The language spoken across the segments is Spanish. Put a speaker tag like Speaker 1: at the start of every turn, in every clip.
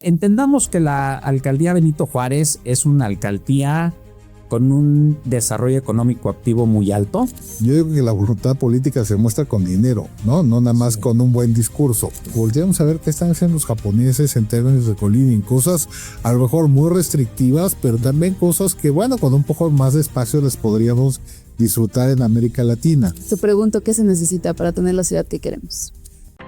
Speaker 1: Entendamos que la alcaldía Benito Juárez es una alcaldía con un desarrollo económico activo muy alto.
Speaker 2: Yo digo que la voluntad política se muestra con dinero, ¿no? No nada más con un buen discurso. Volteamos a ver qué están haciendo los japoneses en términos de co-living, cosas a lo mejor muy restrictivas, pero también cosas que, bueno, con un poco más de espacio les podríamos disfrutar en América Latina.
Speaker 3: Te pregunto, ¿qué se necesita para tener la ciudad que queremos?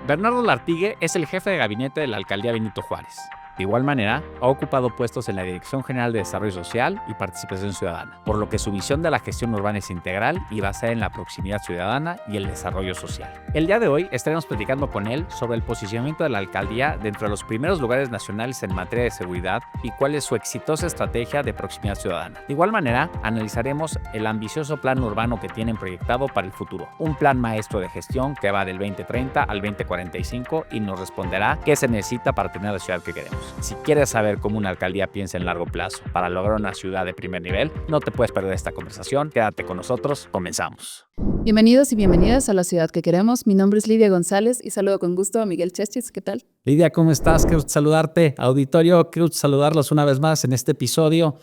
Speaker 4: Bernardo Lartigue es el jefe de gabinete de la alcaldía Benito Juárez. De igual manera, ha ocupado puestos en la Dirección General de Desarrollo Social y Participación Ciudadana, por lo que su visión de la gestión urbana es integral y basada en la proximidad ciudadana y el desarrollo social. El día de hoy estaremos platicando con él sobre el posicionamiento de la alcaldía dentro de los primeros lugares nacionales en materia de seguridad y cuál es su exitosa estrategia de proximidad ciudadana. De igual manera, analizaremos el ambicioso plan urbano que tienen proyectado para el futuro, un plan maestro de gestión que va del 2030 al 2045 y nos responderá qué se necesita para tener la ciudad que queremos. Si quieres saber cómo una alcaldía piensa en largo plazo para lograr una ciudad de primer nivel, no te puedes perder esta conversación. Quédate con nosotros, comenzamos.
Speaker 3: Bienvenidos y bienvenidas a la ciudad que queremos. Mi nombre es Lidia González y saludo con gusto a Miguel Chechis. ¿Qué tal?
Speaker 1: Lidia, ¿cómo estás? Qué gusto saludarte. Auditorio, qué gusto saludarlos una vez más en este episodio.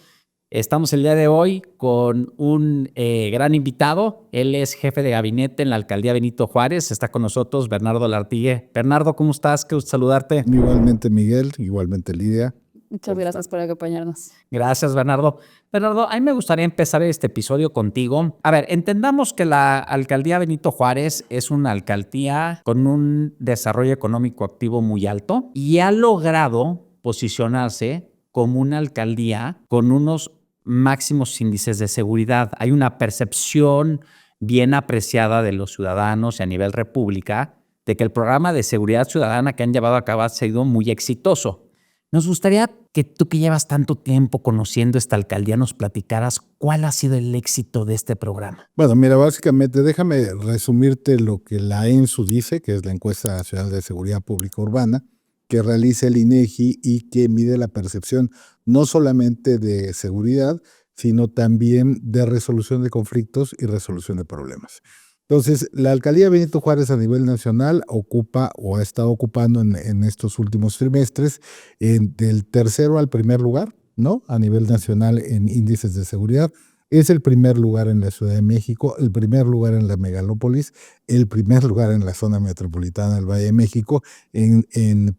Speaker 1: Estamos el día de hoy con un gran invitado. Él es jefe de gabinete en la alcaldía Benito Juárez. Está con nosotros Bernardo Lartigue. Bernardo, ¿cómo estás? Qué gusto saludarte.
Speaker 2: Igualmente Miguel, igualmente Lidia.
Speaker 3: Muchas gracias por acompañarnos.
Speaker 1: Gracias, Bernardo. Bernardo, a mí me gustaría empezar este episodio contigo. A ver, entendamos que la alcaldía Benito Juárez es una alcaldía con un desarrollo económico activo muy alto y ha logrado posicionarse como una alcaldía con unos máximos índices de seguridad. Hay una percepción bien apreciada de los ciudadanos y a nivel república de que el programa de seguridad ciudadana que han llevado a cabo ha sido muy exitoso. Nos gustaría que tú, que llevas tanto tiempo conociendo esta alcaldía, nos platicaras cuál ha sido el éxito de este programa.
Speaker 2: Bueno, mira, básicamente déjame resumirte lo que la ENSU dice, que es la Encuesta Nacional de Seguridad Pública Urbana, que realiza el INEGI y que mide la percepción no solamente de seguridad, sino también de resolución de conflictos y resolución de problemas. Entonces, la alcaldía Benito Juárez a nivel nacional ocupa o ha estado ocupando en estos últimos trimestres del tercero al primer lugar, ¿no? A nivel nacional en índices de seguridad. Es el primer lugar en la Ciudad de México, el primer lugar en la megalópolis, el primer lugar en la zona metropolitana del Valle de México en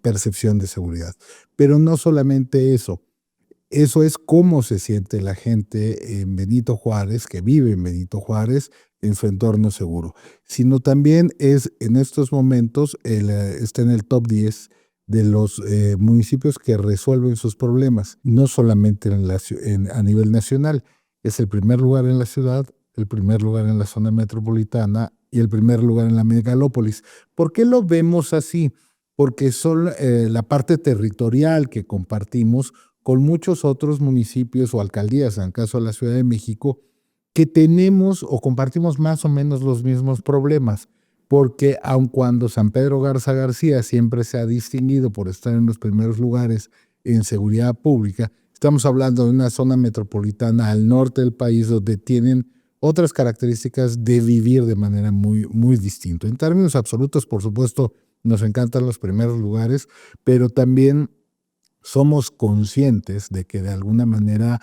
Speaker 2: percepción de seguridad. Pero no solamente eso es cómo se siente la gente en Benito Juárez, que vive en Benito Juárez, en su entorno seguro, sino también es en estos momentos, está en el top 10 de los municipios que resuelven sus problemas, no solamente a nivel nacional. Es el primer lugar en la ciudad, el primer lugar en la zona metropolitana y el primer lugar en la megalópolis. ¿Por qué lo vemos así? Porque son la parte territorial que compartimos con muchos otros municipios o alcaldías, en el caso de la Ciudad de México, que tenemos o compartimos más o menos los mismos problemas. Porque aun cuando San Pedro Garza García siempre se ha distinguido por estar en los primeros lugares en seguridad pública, estamos hablando de una zona metropolitana al norte del país donde tienen otras características de vivir de manera muy, muy distinta. En términos absolutos, por supuesto, nos encantan los primeros lugares, pero también somos conscientes de que de alguna manera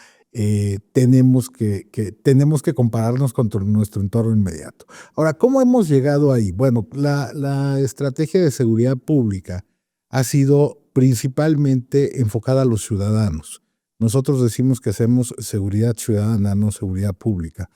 Speaker 2: tenemos que compararnos con nuestro entorno inmediato. Ahora, ¿cómo hemos llegado ahí? Bueno, la estrategia de seguridad pública ha sido principalmente enfocada a los ciudadanos. Nosotros decimos que hacemos seguridad ciudadana, no seguridad pública.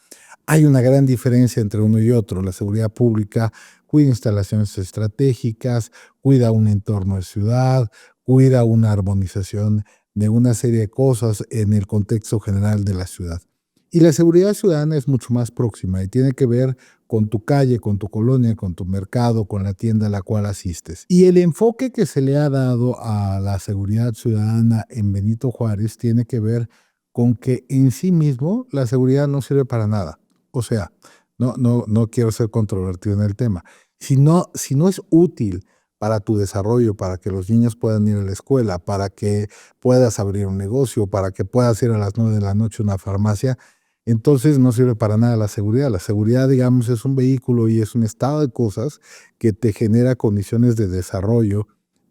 Speaker 2: Hay una gran diferencia entre uno y otro. La seguridad pública cuida instalaciones estratégicas, cuida un entorno de ciudad, cuida una armonización de una serie de cosas en el contexto general de la ciudad. Y la seguridad ciudadana es mucho más próxima y tiene que ver con tu calle, con tu colonia, con tu mercado, con la tienda a la cual asistes. Y el enfoque que se le ha dado a la seguridad ciudadana en Benito Juárez tiene que ver con que en sí mismo la seguridad no sirve para nada. O sea, no quiero ser controvertido en el tema. Si no es útil para tu desarrollo, para que los niños puedan ir a la escuela, para que puedas abrir un negocio, para que puedas ir a las 9 de la noche a una farmacia, entonces no sirve para nada la seguridad. La seguridad, digamos, es un vehículo y es un estado de cosas que te genera condiciones de desarrollo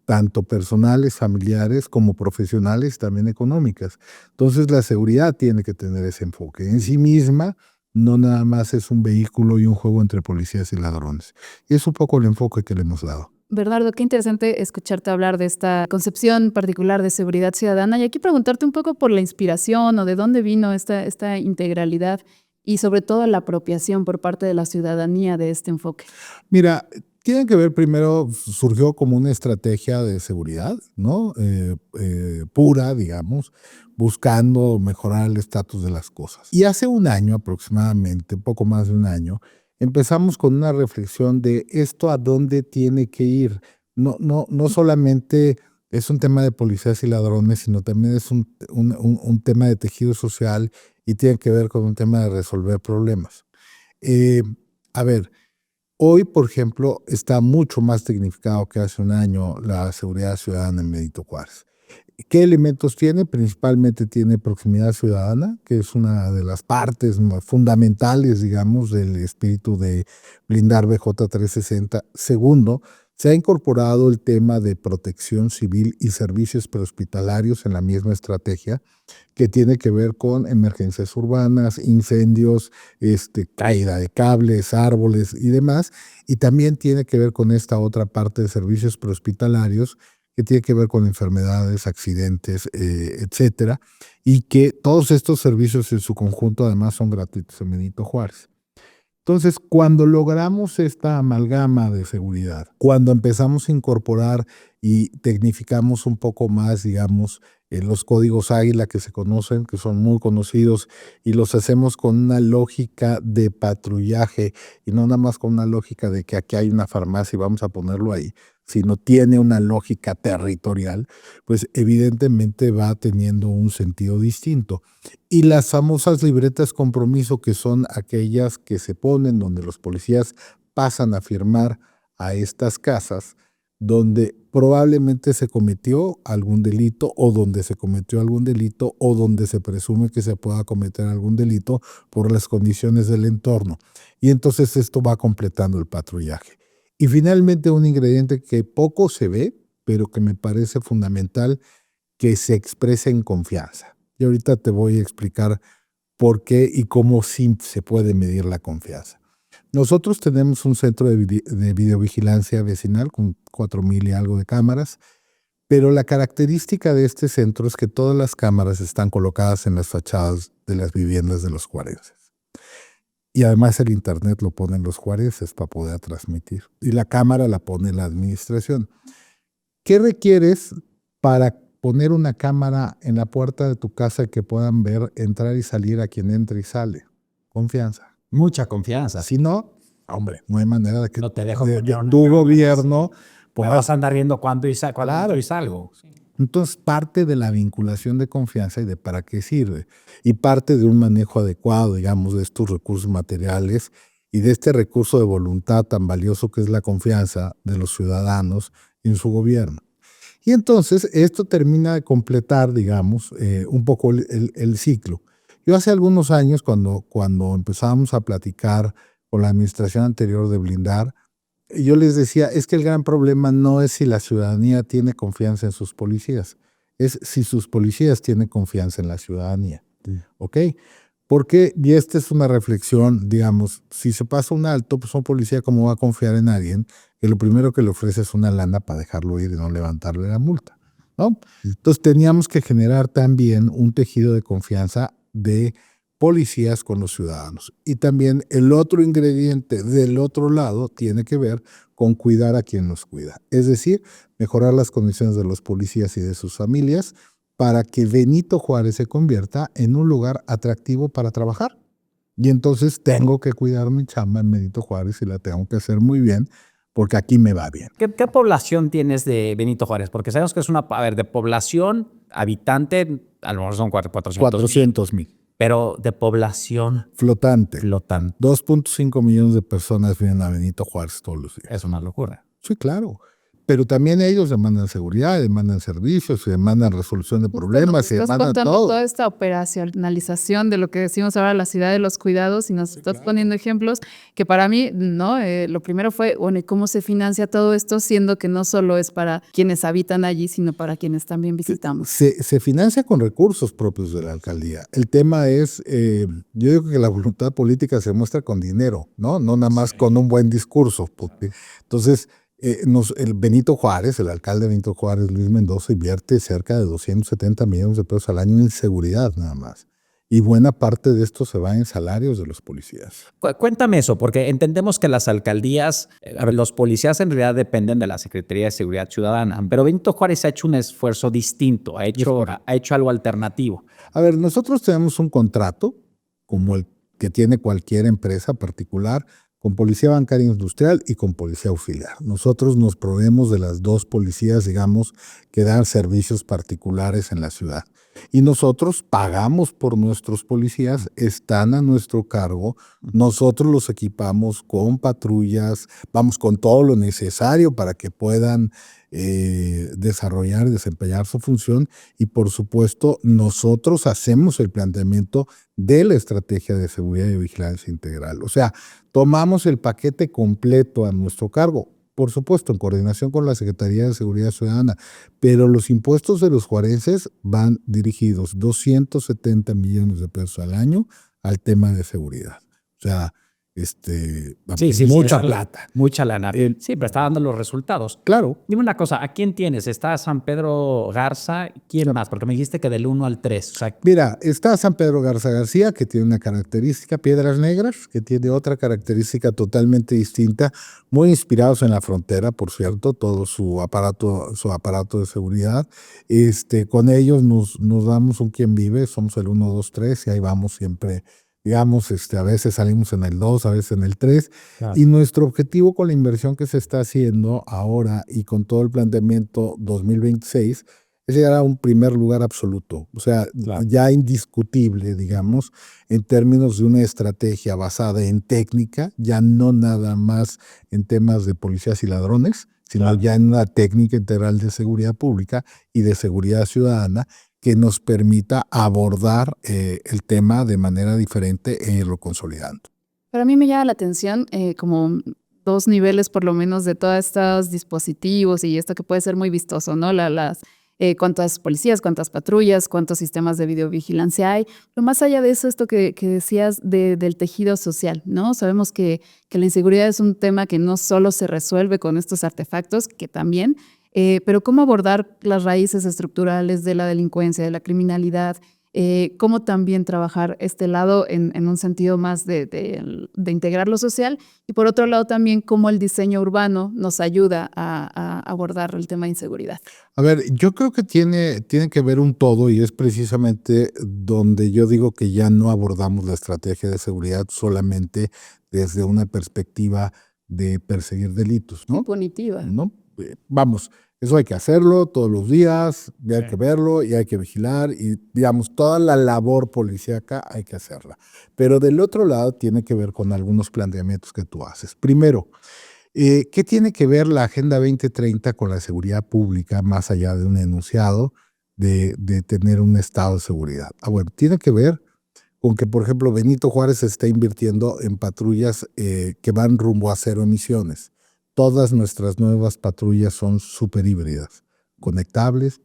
Speaker 2: tanto personales, familiares, como profesionales, también económicas. Entonces la seguridad tiene que tener ese enfoque. En sí misma, no nada más es un vehículo y un juego entre policías y ladrones. Y es un poco el enfoque que le hemos dado.
Speaker 3: Bernardo, qué interesante escucharte hablar de esta concepción particular de seguridad ciudadana y aquí preguntarte un poco por la inspiración o de dónde vino esta integralidad y sobre todo la apropiación por parte de la ciudadanía de este enfoque.
Speaker 2: Mira, tiene que ver primero, surgió como una estrategia de seguridad, ¿no? Pura, digamos, buscando mejorar el estatus de las cosas. Y hace un año aproximadamente, poco más de un año, empezamos con una reflexión de esto a dónde tiene que ir. No solamente es un tema de policías y ladrones, sino también es un tema de tejido social y tiene que ver con un tema de resolver problemas. A ver, hoy, por ejemplo, está mucho más tecnificado que hace un año la seguridad ciudadana en Benito Juárez. ¿Qué elementos tiene? Principalmente tiene proximidad ciudadana, que es una de las partes fundamentales, digamos, del espíritu de blindar BJ 360. Segundo, se ha incorporado el tema de protección civil y servicios prehospitalarios en la misma estrategia, que tiene que ver con emergencias urbanas, incendios, caída de cables, árboles y demás. Y también tiene que ver con esta otra parte de servicios prehospitalarios, que tiene que ver con enfermedades, accidentes, etcétera, y que todos estos servicios en su conjunto además son gratuitos en Benito Juárez. Entonces, cuando logramos esta amalgama de seguridad, cuando empezamos a incorporar y tecnificamos un poco más, digamos, los códigos Águila que se conocen, que son muy conocidos, y los hacemos con una lógica de patrullaje y no nada más con una lógica de que aquí hay una farmacia y vamos a ponerlo ahí, sino tiene una lógica territorial, pues evidentemente va teniendo un sentido distinto. Y las famosas libretas compromiso, que son aquellas que se ponen donde los policías pasan a firmar a estas casas, donde probablemente se cometió algún delito o donde se cometió algún delito o donde se presume que se pueda cometer algún delito por las condiciones del entorno. Y entonces esto va completando el patrullaje. Y finalmente un ingrediente que poco se ve, pero que me parece fundamental, que se exprese en confianza. Y ahorita te voy a explicar por qué y cómo sí se puede medir la confianza. Nosotros tenemos un centro de videovigilancia vecinal con 4,000 y algo de cámaras, pero la característica de este centro es que todas las cámaras están colocadas en las fachadas de las viviendas de los juarenses. Y además el internet lo ponen los juarenses para poder transmitir. Y la cámara la pone la administración. ¿Qué requieres para poner una cámara en la puerta de tu casa que puedan ver entrar y salir a quien entra y sale? Confianza.
Speaker 1: Mucha confianza.
Speaker 2: Si no, hombre, no hay manera de que
Speaker 1: No te dejo
Speaker 2: de
Speaker 1: poner una
Speaker 2: tu
Speaker 1: cámara,
Speaker 2: gobierno
Speaker 1: pues vas a andar viendo cuándo y
Speaker 2: Claro.
Speaker 1: salgo.
Speaker 2: Entonces, parte de la vinculación de confianza y de para qué sirve. Y parte de un manejo adecuado, digamos, de estos recursos materiales y de este recurso de voluntad tan valioso que es la confianza de los ciudadanos en su gobierno. Y entonces, esto termina de completar, digamos, un poco el ciclo. Yo hace algunos años, cuando empezábamos a platicar con la administración anterior de blindar, yo les decía, es que el gran problema no es si la ciudadanía tiene confianza en sus policías, es si sus policías tienen confianza en la ciudadanía. ¿Ok? Porque, y esta es una reflexión, digamos, si se pasa un alto, pues un policía, ¿cómo va a confiar en alguien que lo primero que le ofrece es una lana para dejarlo ir y no levantarle la multa? ¿No? Entonces teníamos que generar también un tejido de confianza de policías con los ciudadanos. Y también el otro ingrediente del otro lado tiene que ver con cuidar a quien nos cuida. Es decir, mejorar las condiciones de los policías y de sus familias para que Benito Juárez se convierta en un lugar atractivo para trabajar. Y entonces tengo que cuidar mi chamba en Benito Juárez y la tengo que hacer muy bien porque aquí me va bien.
Speaker 1: ¿Qué población tienes de Benito Juárez? Porque sabemos que es de población habitante, a lo mejor son
Speaker 2: 400,000.
Speaker 1: Pero de población
Speaker 2: Flotante. 2.5 millones de personas vienen a Benito Juárez todos los días.
Speaker 1: Es una locura.
Speaker 2: Sí, claro. Pero también ellos demandan seguridad, demandan servicios, demandan resolución de problemas,
Speaker 3: Estás
Speaker 2: demandan
Speaker 3: contando
Speaker 2: todo.
Speaker 3: toda esta operacionalización de lo que decimos ahora la ciudad de los cuidados y nos estás poniendo ejemplos que para mí, ¿no? Lo primero fue, bueno, ¿y cómo se financia todo esto? Siendo que no solo es para quienes habitan allí, sino para quienes también visitamos.
Speaker 2: Se financia con recursos propios de la alcaldía. El tema es, yo digo que la voluntad política se muestra con dinero, ¿no? No nada más con un buen discurso. Porque, entonces, el Benito Juárez, el alcalde Benito Juárez, Luis Mendoza, invierte cerca de 270 millones de pesos al año en seguridad nada más. Y buena parte de esto se va en salarios de los policías.
Speaker 1: Cuéntame eso, porque entendemos que las alcaldías, los policías en realidad dependen de la Secretaría de Seguridad Ciudadana, pero Benito Juárez ha hecho un esfuerzo distinto, ha hecho algo alternativo.
Speaker 2: A ver, nosotros tenemos un contrato, como el que tiene cualquier empresa particular, con Policía Bancaria Industrial y con Policía Auxiliar. Nosotros nos proveemos de las dos policías, digamos, que dan servicios particulares en la ciudad. Y nosotros pagamos por nuestros policías, están a nuestro cargo, nosotros los equipamos con patrullas, vamos con todo lo necesario para que puedan desarrollar y desempeñar su función, y por supuesto nosotros hacemos el planteamiento de la estrategia de seguridad y vigilancia integral. O sea, tomamos el paquete completo a nuestro cargo, por supuesto en coordinación con la Secretaría de Seguridad Ciudadana, pero los impuestos de los juarenses van dirigidos 270 millones de pesos al año al tema de seguridad. O sea, mucha plata.
Speaker 1: Mucha lana. Sí, pero está dando los resultados.
Speaker 2: Claro.
Speaker 1: Dime una cosa, ¿a quién tienes? ¿Está San Pedro Garza? ¿Quién más? Porque me dijiste que del 1 al 3. O sea,
Speaker 2: mira, está San Pedro Garza García, que tiene una característica, Piedras Negras, que tiene otra característica totalmente distinta, muy inspirados en la frontera, por cierto, todo su aparato de seguridad. Con ellos nos damos un quien vive, somos el 1, 2, 3, y ahí vamos siempre. Digamos, a veces salimos en el 2, a veces en el 3. Claro. Y nuestro objetivo con la inversión que se está haciendo ahora y con todo el planteamiento 2026 es llegar a un primer lugar absoluto. O sea, claro, ya indiscutible, digamos, en términos de una estrategia basada en técnica, ya no nada más en temas de policías y ladrones, sino claro, ya en una técnica integral de seguridad pública y de seguridad ciudadana, que nos permita abordar el tema de manera diferente e irlo consolidando.
Speaker 3: Para mí me llama la atención como dos niveles por lo menos de todos estos dispositivos y esto que puede ser muy vistoso, ¿no? Cuántas policías, cuántas patrullas, cuántos sistemas de videovigilancia hay. Pero más allá de eso, esto que decías del tejido social, ¿no? Sabemos que la inseguridad es un tema que no solo se resuelve con estos artefactos, que también, pero cómo abordar las raíces estructurales de la delincuencia, de la criminalidad, cómo también trabajar este lado en un sentido más de integrar lo social, y por otro lado también cómo el diseño urbano nos ayuda a abordar el tema de inseguridad.
Speaker 2: A ver, yo creo que tiene que ver un todo, y es precisamente donde yo digo que ya no abordamos la estrategia de seguridad solamente desde una perspectiva de perseguir delitos, ¿no?
Speaker 3: Punitiva.
Speaker 2: ¿No? Vamos, eso hay que hacerlo todos los días, y hay que verlo y hay que vigilar, y digamos, toda la labor policíaca hay que hacerla. Pero del otro lado tiene que ver con algunos planteamientos que tú haces. Primero, ¿qué tiene que ver la Agenda 2030 con la seguridad pública, más allá de un enunciado de tener un estado de seguridad? Bueno, tiene que ver con que, por ejemplo, Benito Juárez está invirtiendo en patrullas que van rumbo a 0 emisiones. Todas nuestras nuevas patrullas son súper híbridas, conectables,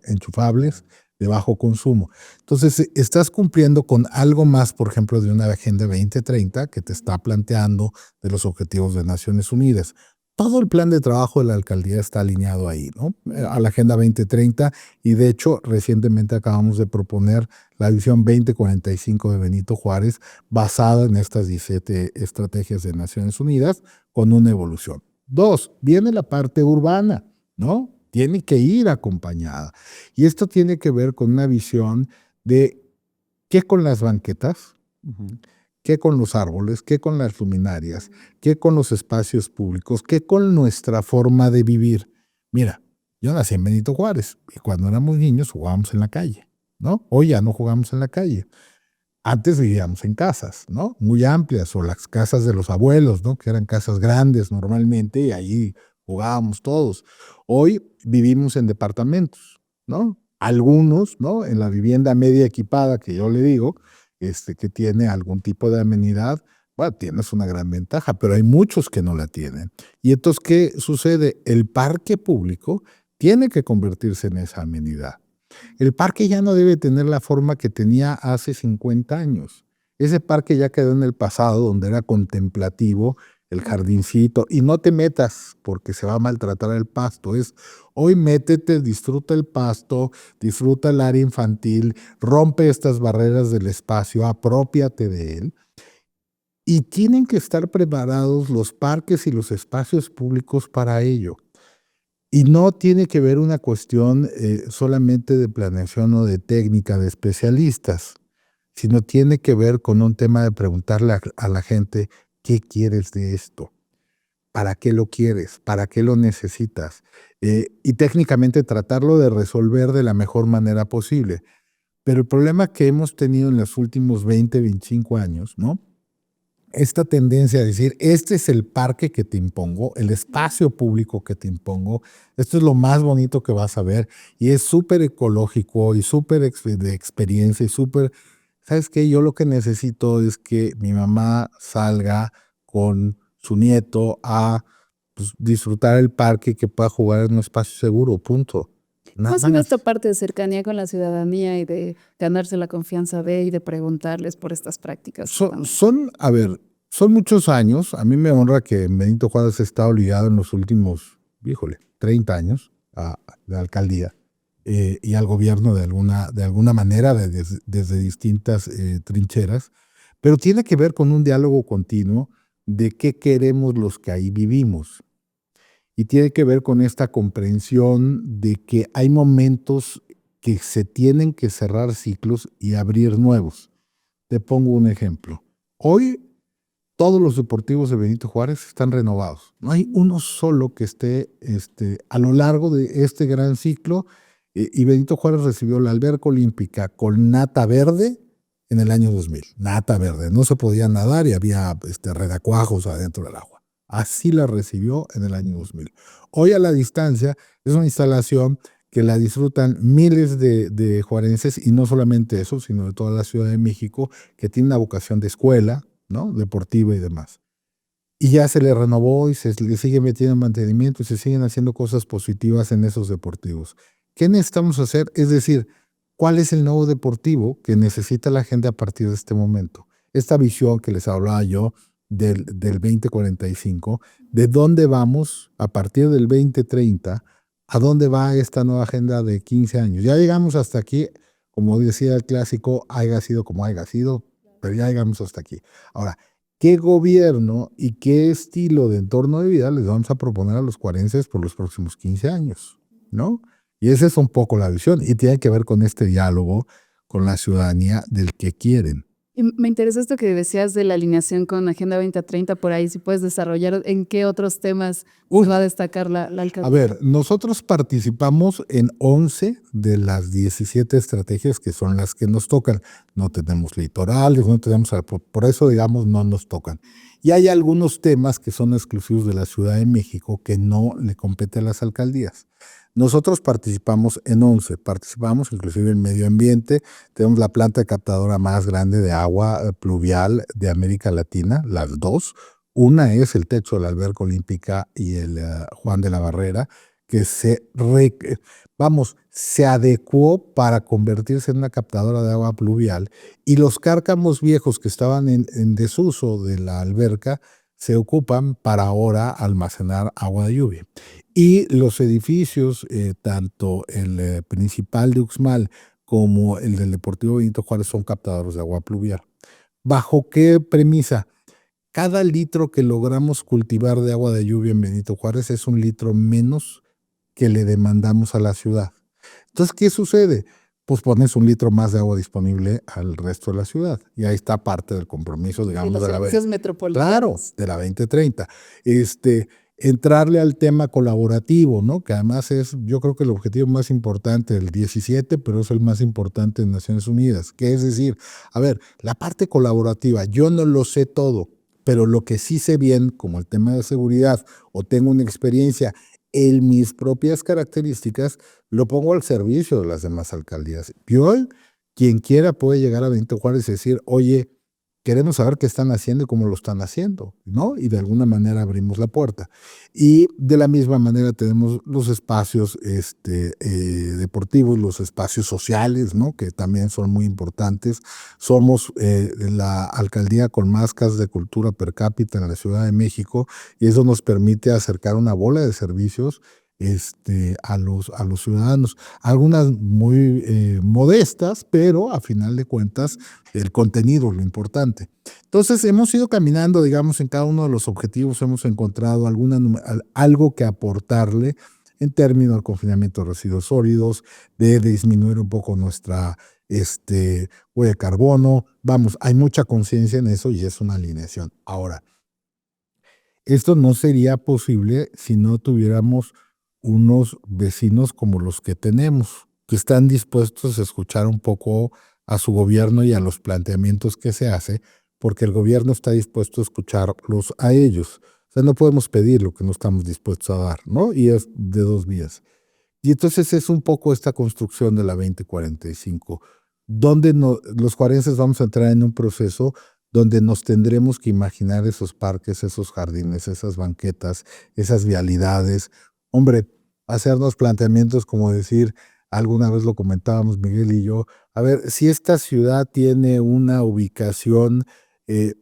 Speaker 2: enchufables, de bajo consumo. Entonces, estás cumpliendo con algo más, por ejemplo, de una Agenda 2030 que te está planteando de los objetivos de Naciones Unidas. Todo el plan de trabajo de la alcaldía está alineado ahí, ¿no? A la Agenda 2030, y de hecho, recientemente acabamos de proponer la visión 2045 de Benito Juárez, basada en estas 17 estrategias de Naciones Unidas, con una evolución. 2, viene la parte urbana, ¿no? Tiene que ir acompañada. Y esto tiene que ver con una visión de qué con las banquetas, qué con los árboles, qué con las luminarias, qué con los espacios públicos, qué con nuestra forma de vivir. Mira, yo nací en Benito Juárez y cuando éramos niños jugábamos en la calle, ¿no? Hoy ya no jugamos en la calle. Antes vivíamos en casas, ¿no? Muy amplias, o las casas de los abuelos, ¿no? Que eran casas grandes normalmente, y ahí jugábamos todos. Hoy vivimos en departamentos, ¿no? Algunos, ¿no? En la vivienda media equipada, que yo le digo, que tiene algún tipo de amenidad, bueno, tienes una gran ventaja, pero hay muchos que no la tienen. Y entonces, ¿qué sucede? El parque público tiene que convertirse en esa amenidad. El parque ya no debe tener la forma que tenía hace 50 años. Ese parque ya quedó en el pasado, donde era contemplativo, el jardincito, y no te metas porque se va a maltratar el pasto. Hoy métete, disfruta el pasto, disfruta el área infantil, rompe estas barreras del espacio, apropiate de él. Y tienen que estar preparados los parques y los espacios públicos para ello. Y no tiene que ver una cuestión solamente de planeación o de técnica de especialistas, sino tiene que ver con un tema de preguntarle a la gente, ¿qué quieres de esto? ¿Para qué lo quieres? ¿Para qué lo necesitas? Y técnicamente tratarlo de resolver de la mejor manera posible. Pero el problema que hemos tenido en los últimos 20, 25 años, ¿no? Esta tendencia a decir, este es el parque que te impongo, el espacio público que te impongo, esto es lo más bonito que vas a ver, y es súper ecológico y súper de experiencia y súper, ¿sabes qué? Yo lo que necesito es que mi mamá salga con su nieto a disfrutar el parque y que pueda jugar en un espacio seguro, punto.
Speaker 3: ¿Cómo ha sido esta parte de cercanía con la ciudadanía y de ganarse la confianza de y de preguntarles por estas prácticas?
Speaker 2: Son muchos años. A mí me honra que Benito Juárez ha estado ligado en los últimos, 30 años a la alcaldía y al gobierno de alguna manera desde distintas trincheras, pero tiene que ver con un diálogo continuo de qué queremos los que ahí vivimos. Y tiene que ver con esta comprensión de que hay momentos que se tienen que cerrar ciclos y abrir nuevos. Te pongo un ejemplo. Hoy todos los deportivos de Benito Juárez están renovados. No hay uno solo que esté a lo largo de este gran ciclo. Y Benito Juárez recibió la alberca olímpica con nata verde en el año 2000. Nata verde. No se podía nadar y había redacuajos adentro del agua. Así la recibió en el año 2000. Hoy a la distancia es una instalación que la disfrutan miles de juarenses, y no solamente eso, sino de toda la Ciudad de México, que tiene una vocación de escuela, ¿no? Deportiva y demás. Y ya se le renovó y se le sigue metiendo en mantenimiento y se siguen haciendo cosas positivas en esos deportivos. ¿Qué necesitamos hacer? Es decir, ¿cuál es el nuevo deportivo que necesita la gente a partir de este momento? Esta visión que les hablaba yo del 2045, ¿de dónde vamos a partir del 2030? ¿A dónde va esta nueva agenda de 15 años? Ya llegamos hasta aquí, como decía el clásico, haya sido como haya sido, pero ya llegamos hasta aquí. Ahora, ¿qué gobierno y qué estilo de entorno de vida les vamos a proponer a los cuarenses por los próximos 15 años? ¿No? Y esa es un poco la visión, y tiene que ver con este diálogo con la ciudadanía del que quieren.
Speaker 3: Y me interesa esto que decías de la alineación con Agenda 2030, por ahí, si puedes desarrollar en qué otros temas va a destacar la alcaldía.
Speaker 2: A ver, nosotros participamos en 11 de las 17 estrategias que son las que nos tocan. No tenemos litorales, no tenemos, por eso digamos no nos tocan. Y hay algunos temas que son exclusivos de la Ciudad de México que no le competen a las alcaldías. Nosotros participamos en 11, participamos inclusive en medio ambiente, tenemos la planta captadora más grande de agua pluvial de América Latina, las dos. Una es el techo de la alberca olímpica y el Juan de la Barrera, que se adecuó para convertirse en una captadora de agua pluvial, y los cárcamos viejos que estaban en desuso de la alberca se ocupan para ahora almacenar agua de lluvia. Y los edificios, tanto el principal de Uxmal como el del Deportivo Benito Juárez, son captadores de agua pluvial. ¿Bajo qué premisa? Cada litro que logramos cultivar de agua de lluvia en Benito Juárez es un litro menos que le demandamos a la ciudad. Entonces, ¿qué sucede? Pues pones un litro más de agua disponible al resto de la ciudad. Y ahí está parte del compromiso, digamos,
Speaker 3: de los servicios metropolitanos.
Speaker 2: Claro, de la 2030. Entrarle al tema colaborativo, ¿no? Que además es, yo creo que el objetivo más importante del 17, pero es el más importante en Naciones Unidas. Que es decir, a ver, la parte colaborativa, yo no lo sé todo, Pero lo que sí sé bien, como el tema de seguridad, o tengo una experiencia en mis propias características, lo pongo al servicio de las demás alcaldías. Yo, quien quiera puede llegar a Benito Juárez y decir, oye, queremos saber qué están haciendo y cómo lo están haciendo, ¿no? Y de alguna manera abrimos la puerta. Y de la misma manera tenemos los espacios deportivos, los espacios sociales, ¿no? Que también son muy importantes. Somos la alcaldía con más casas de cultura per cápita en la Ciudad de México y eso nos permite acercar una bola de servicios a los ciudadanos. Algunas muy modestas, pero a final de cuentas el contenido es lo importante. Entonces hemos ido caminando, digamos, en cada uno de los objetivos, hemos encontrado algo que aportarle en términos del confinamiento de residuos sólidos, de disminuir un poco nuestra huella de carbono. Vamos, hay mucha conciencia en eso y es una alineación. Ahora, esto no sería posible si no tuviéramos unos vecinos como los que tenemos, que están dispuestos a escuchar un poco a su gobierno y a los planteamientos que se hace, porque el gobierno está dispuesto a escucharlos a ellos. O sea, no podemos pedir lo que no estamos dispuestos a dar, ¿no? Y es de dos vías. Y entonces es un poco esta construcción de la 2045, donde los juarenses vamos a entrar en un proceso donde nos tendremos que imaginar esos parques, esos jardines, esas banquetas, esas vialidades. Hombre, hacernos planteamientos como decir, alguna vez lo comentábamos Miguel y yo, a ver, si esta ciudad tiene una ubicación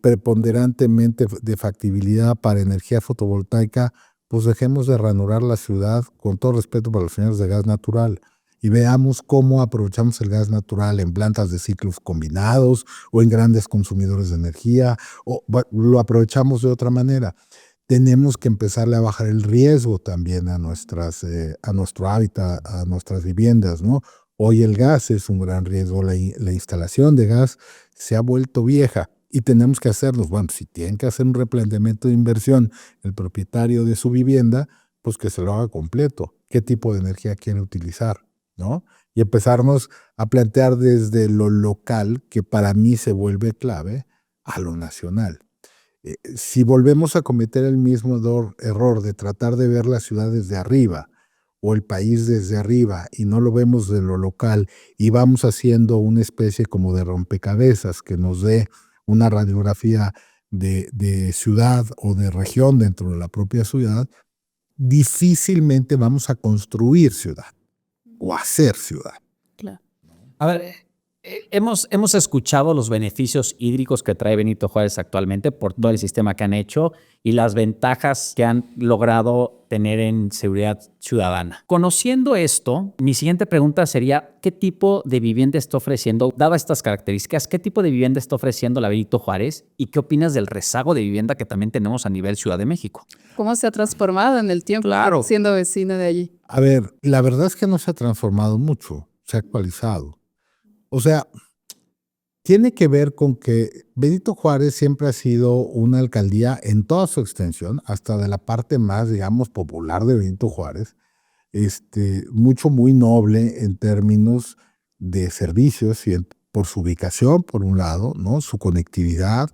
Speaker 2: preponderantemente de factibilidad para energía fotovoltaica, pues dejemos de ranurar la ciudad, con todo respeto para los señores de gas natural, y veamos cómo aprovechamos el gas natural en plantas de ciclos combinados o en grandes consumidores de energía, o lo aprovechamos de otra manera. Tenemos que empezarle a bajar el riesgo también a nuestro hábitat, a nuestras viviendas, ¿no? Hoy el gas es un gran riesgo, la instalación de gas se ha vuelto vieja y tenemos que hacerlos. Bueno, si tienen que hacer un replanteamiento de inversión el propietario de su vivienda, pues que se lo haga completo. ¿Qué tipo de energía quiere utilizar? ¿No? Y empezarnos a plantear desde lo local, que para mí se vuelve clave, a lo nacional. Si volvemos a cometer el mismo error de tratar de ver la ciudad desde arriba o el país desde arriba y no lo vemos de lo local y vamos haciendo una especie como de rompecabezas que nos dé una radiografía de ciudad o de región dentro de la propia ciudad, difícilmente vamos a construir ciudad o hacer ciudad.
Speaker 3: Claro.
Speaker 1: A ver, hemos escuchado los beneficios hídricos que trae Benito Juárez actualmente por todo el sistema que han hecho y las ventajas que han logrado tener en seguridad ciudadana. Conociendo esto, mi siguiente pregunta sería, ¿qué tipo de vivienda está ofreciendo, dadas estas características, qué tipo de vivienda está ofreciendo la Benito Juárez y qué opinas del rezago de vivienda que también tenemos a nivel Ciudad de México?
Speaker 3: ¿Cómo se ha transformado en el tiempo siendo vecino de allí?
Speaker 2: A ver, la verdad es que no se ha transformado mucho, se ha actualizado. O sea, tiene que ver con que Benito Juárez siempre ha sido una alcaldía en toda su extensión, hasta de la parte más, digamos, popular de Benito Juárez, muy noble en términos de servicios y por su ubicación, por un lado, ¿no? Su conectividad,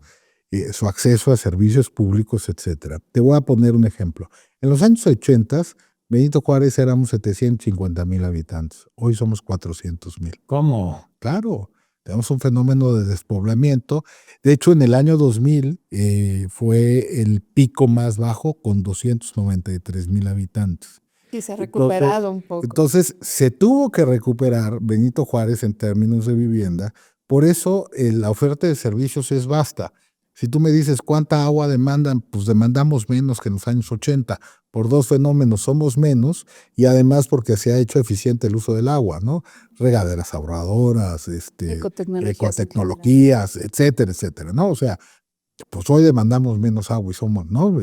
Speaker 2: su acceso a servicios públicos, etcétera. Te voy a poner un ejemplo. En los años 80, Benito Juárez éramos 750,000 habitantes. Hoy somos 400,000.
Speaker 1: ¿Cómo?
Speaker 2: Claro, tenemos un fenómeno de despoblamiento. De hecho, en el año 2000 fue el pico más bajo con 293,000 habitantes.
Speaker 3: Y se ha recuperado un poco.
Speaker 2: Entonces, se tuvo que recuperar Benito Juárez en términos de vivienda. Por eso, la oferta de servicios es vasta. Si tú me dices cuánta agua demandan, pues demandamos menos que en los años 80. Por dos fenómenos somos menos y además porque se ha hecho eficiente el uso del agua, ¿no? Regaderas ahorradoras, ecotecnologías, etcétera, etcétera, ¿no? O sea, pues hoy demandamos menos agua y somos, ¿no?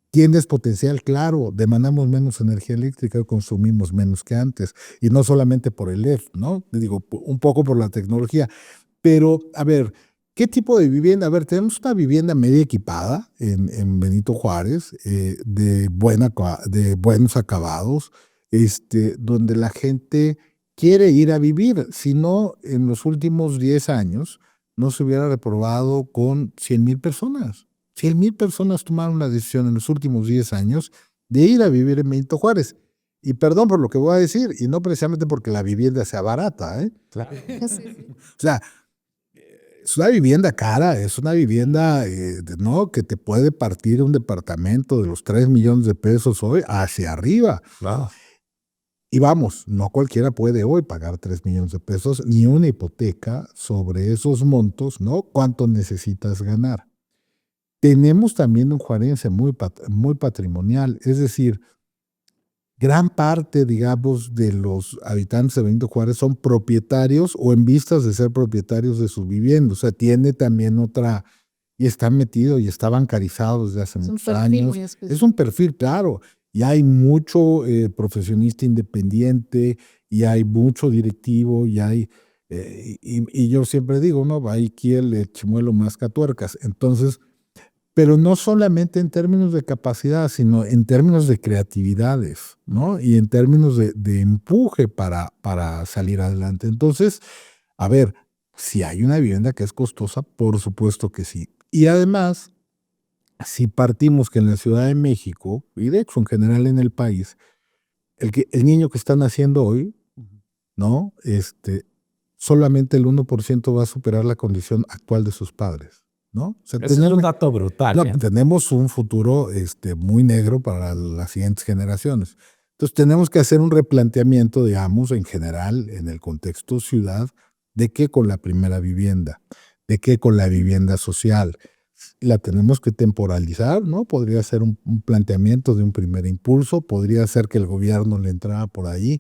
Speaker 2: Tienes potencial, claro, demandamos menos energía eléctrica, consumimos menos que antes. Y no solamente por el LED, ¿no? Digo, un poco por la tecnología. Pero, a ver, ¿qué tipo de vivienda? A ver, tenemos una vivienda media equipada en Benito Juárez, de buenos acabados, donde la gente quiere ir a vivir. Si no, en los últimos 10 años no se hubiera reprobado con 100,000 personas. 100,000 personas tomaron la decisión en los últimos 10 años de ir a vivir en Benito Juárez. Y perdón por lo que voy a decir, y no precisamente porque la vivienda sea barata, ¿eh?
Speaker 1: Claro.
Speaker 2: O sea, es una vivienda cara, es una vivienda ¿no? que te puede partir un departamento de los 3 millones de pesos hoy hacia arriba.
Speaker 1: Wow.
Speaker 2: Y vamos, no cualquiera puede hoy pagar 3 millones de pesos ni una hipoteca sobre esos montos, ¿no? ¿Cuánto necesitas ganar? Tenemos también un juarense muy patrimonial, es decir, gran parte, digamos, de los habitantes de Benito Juárez son propietarios o en vistas de ser propietarios de sus viviendas. O sea, tiene también otra, y está metido y está bancarizado desde hace muchos años. Es un perfil, claro. Y hay mucho profesionista independiente, y hay mucho directivo, y hay, y yo siempre digo, ¿no? Hay quien el chimuelo masca tuercas. Entonces, pero no solamente en términos de capacidad, sino en términos de creatividades, ¿no? Y en términos de empuje para salir adelante. Entonces, a ver, si hay una vivienda que es costosa, por supuesto que sí. Y además, si partimos que en la Ciudad de México, y de hecho en general en el país, el niño que está naciendo hoy, ¿no? Solamente el 1% va a superar la condición actual de sus padres. ¿No? O sea,
Speaker 1: Ese es un dato brutal.
Speaker 2: No, tenemos un futuro muy negro para las siguientes generaciones. Entonces tenemos que hacer un replanteamiento, digamos, en general, en el contexto ciudad, de qué con la primera vivienda, de qué con la vivienda social. La tenemos que temporalizar, ¿no? Podría ser un planteamiento de un primer impulso, podría ser que el gobierno le entrara por ahí.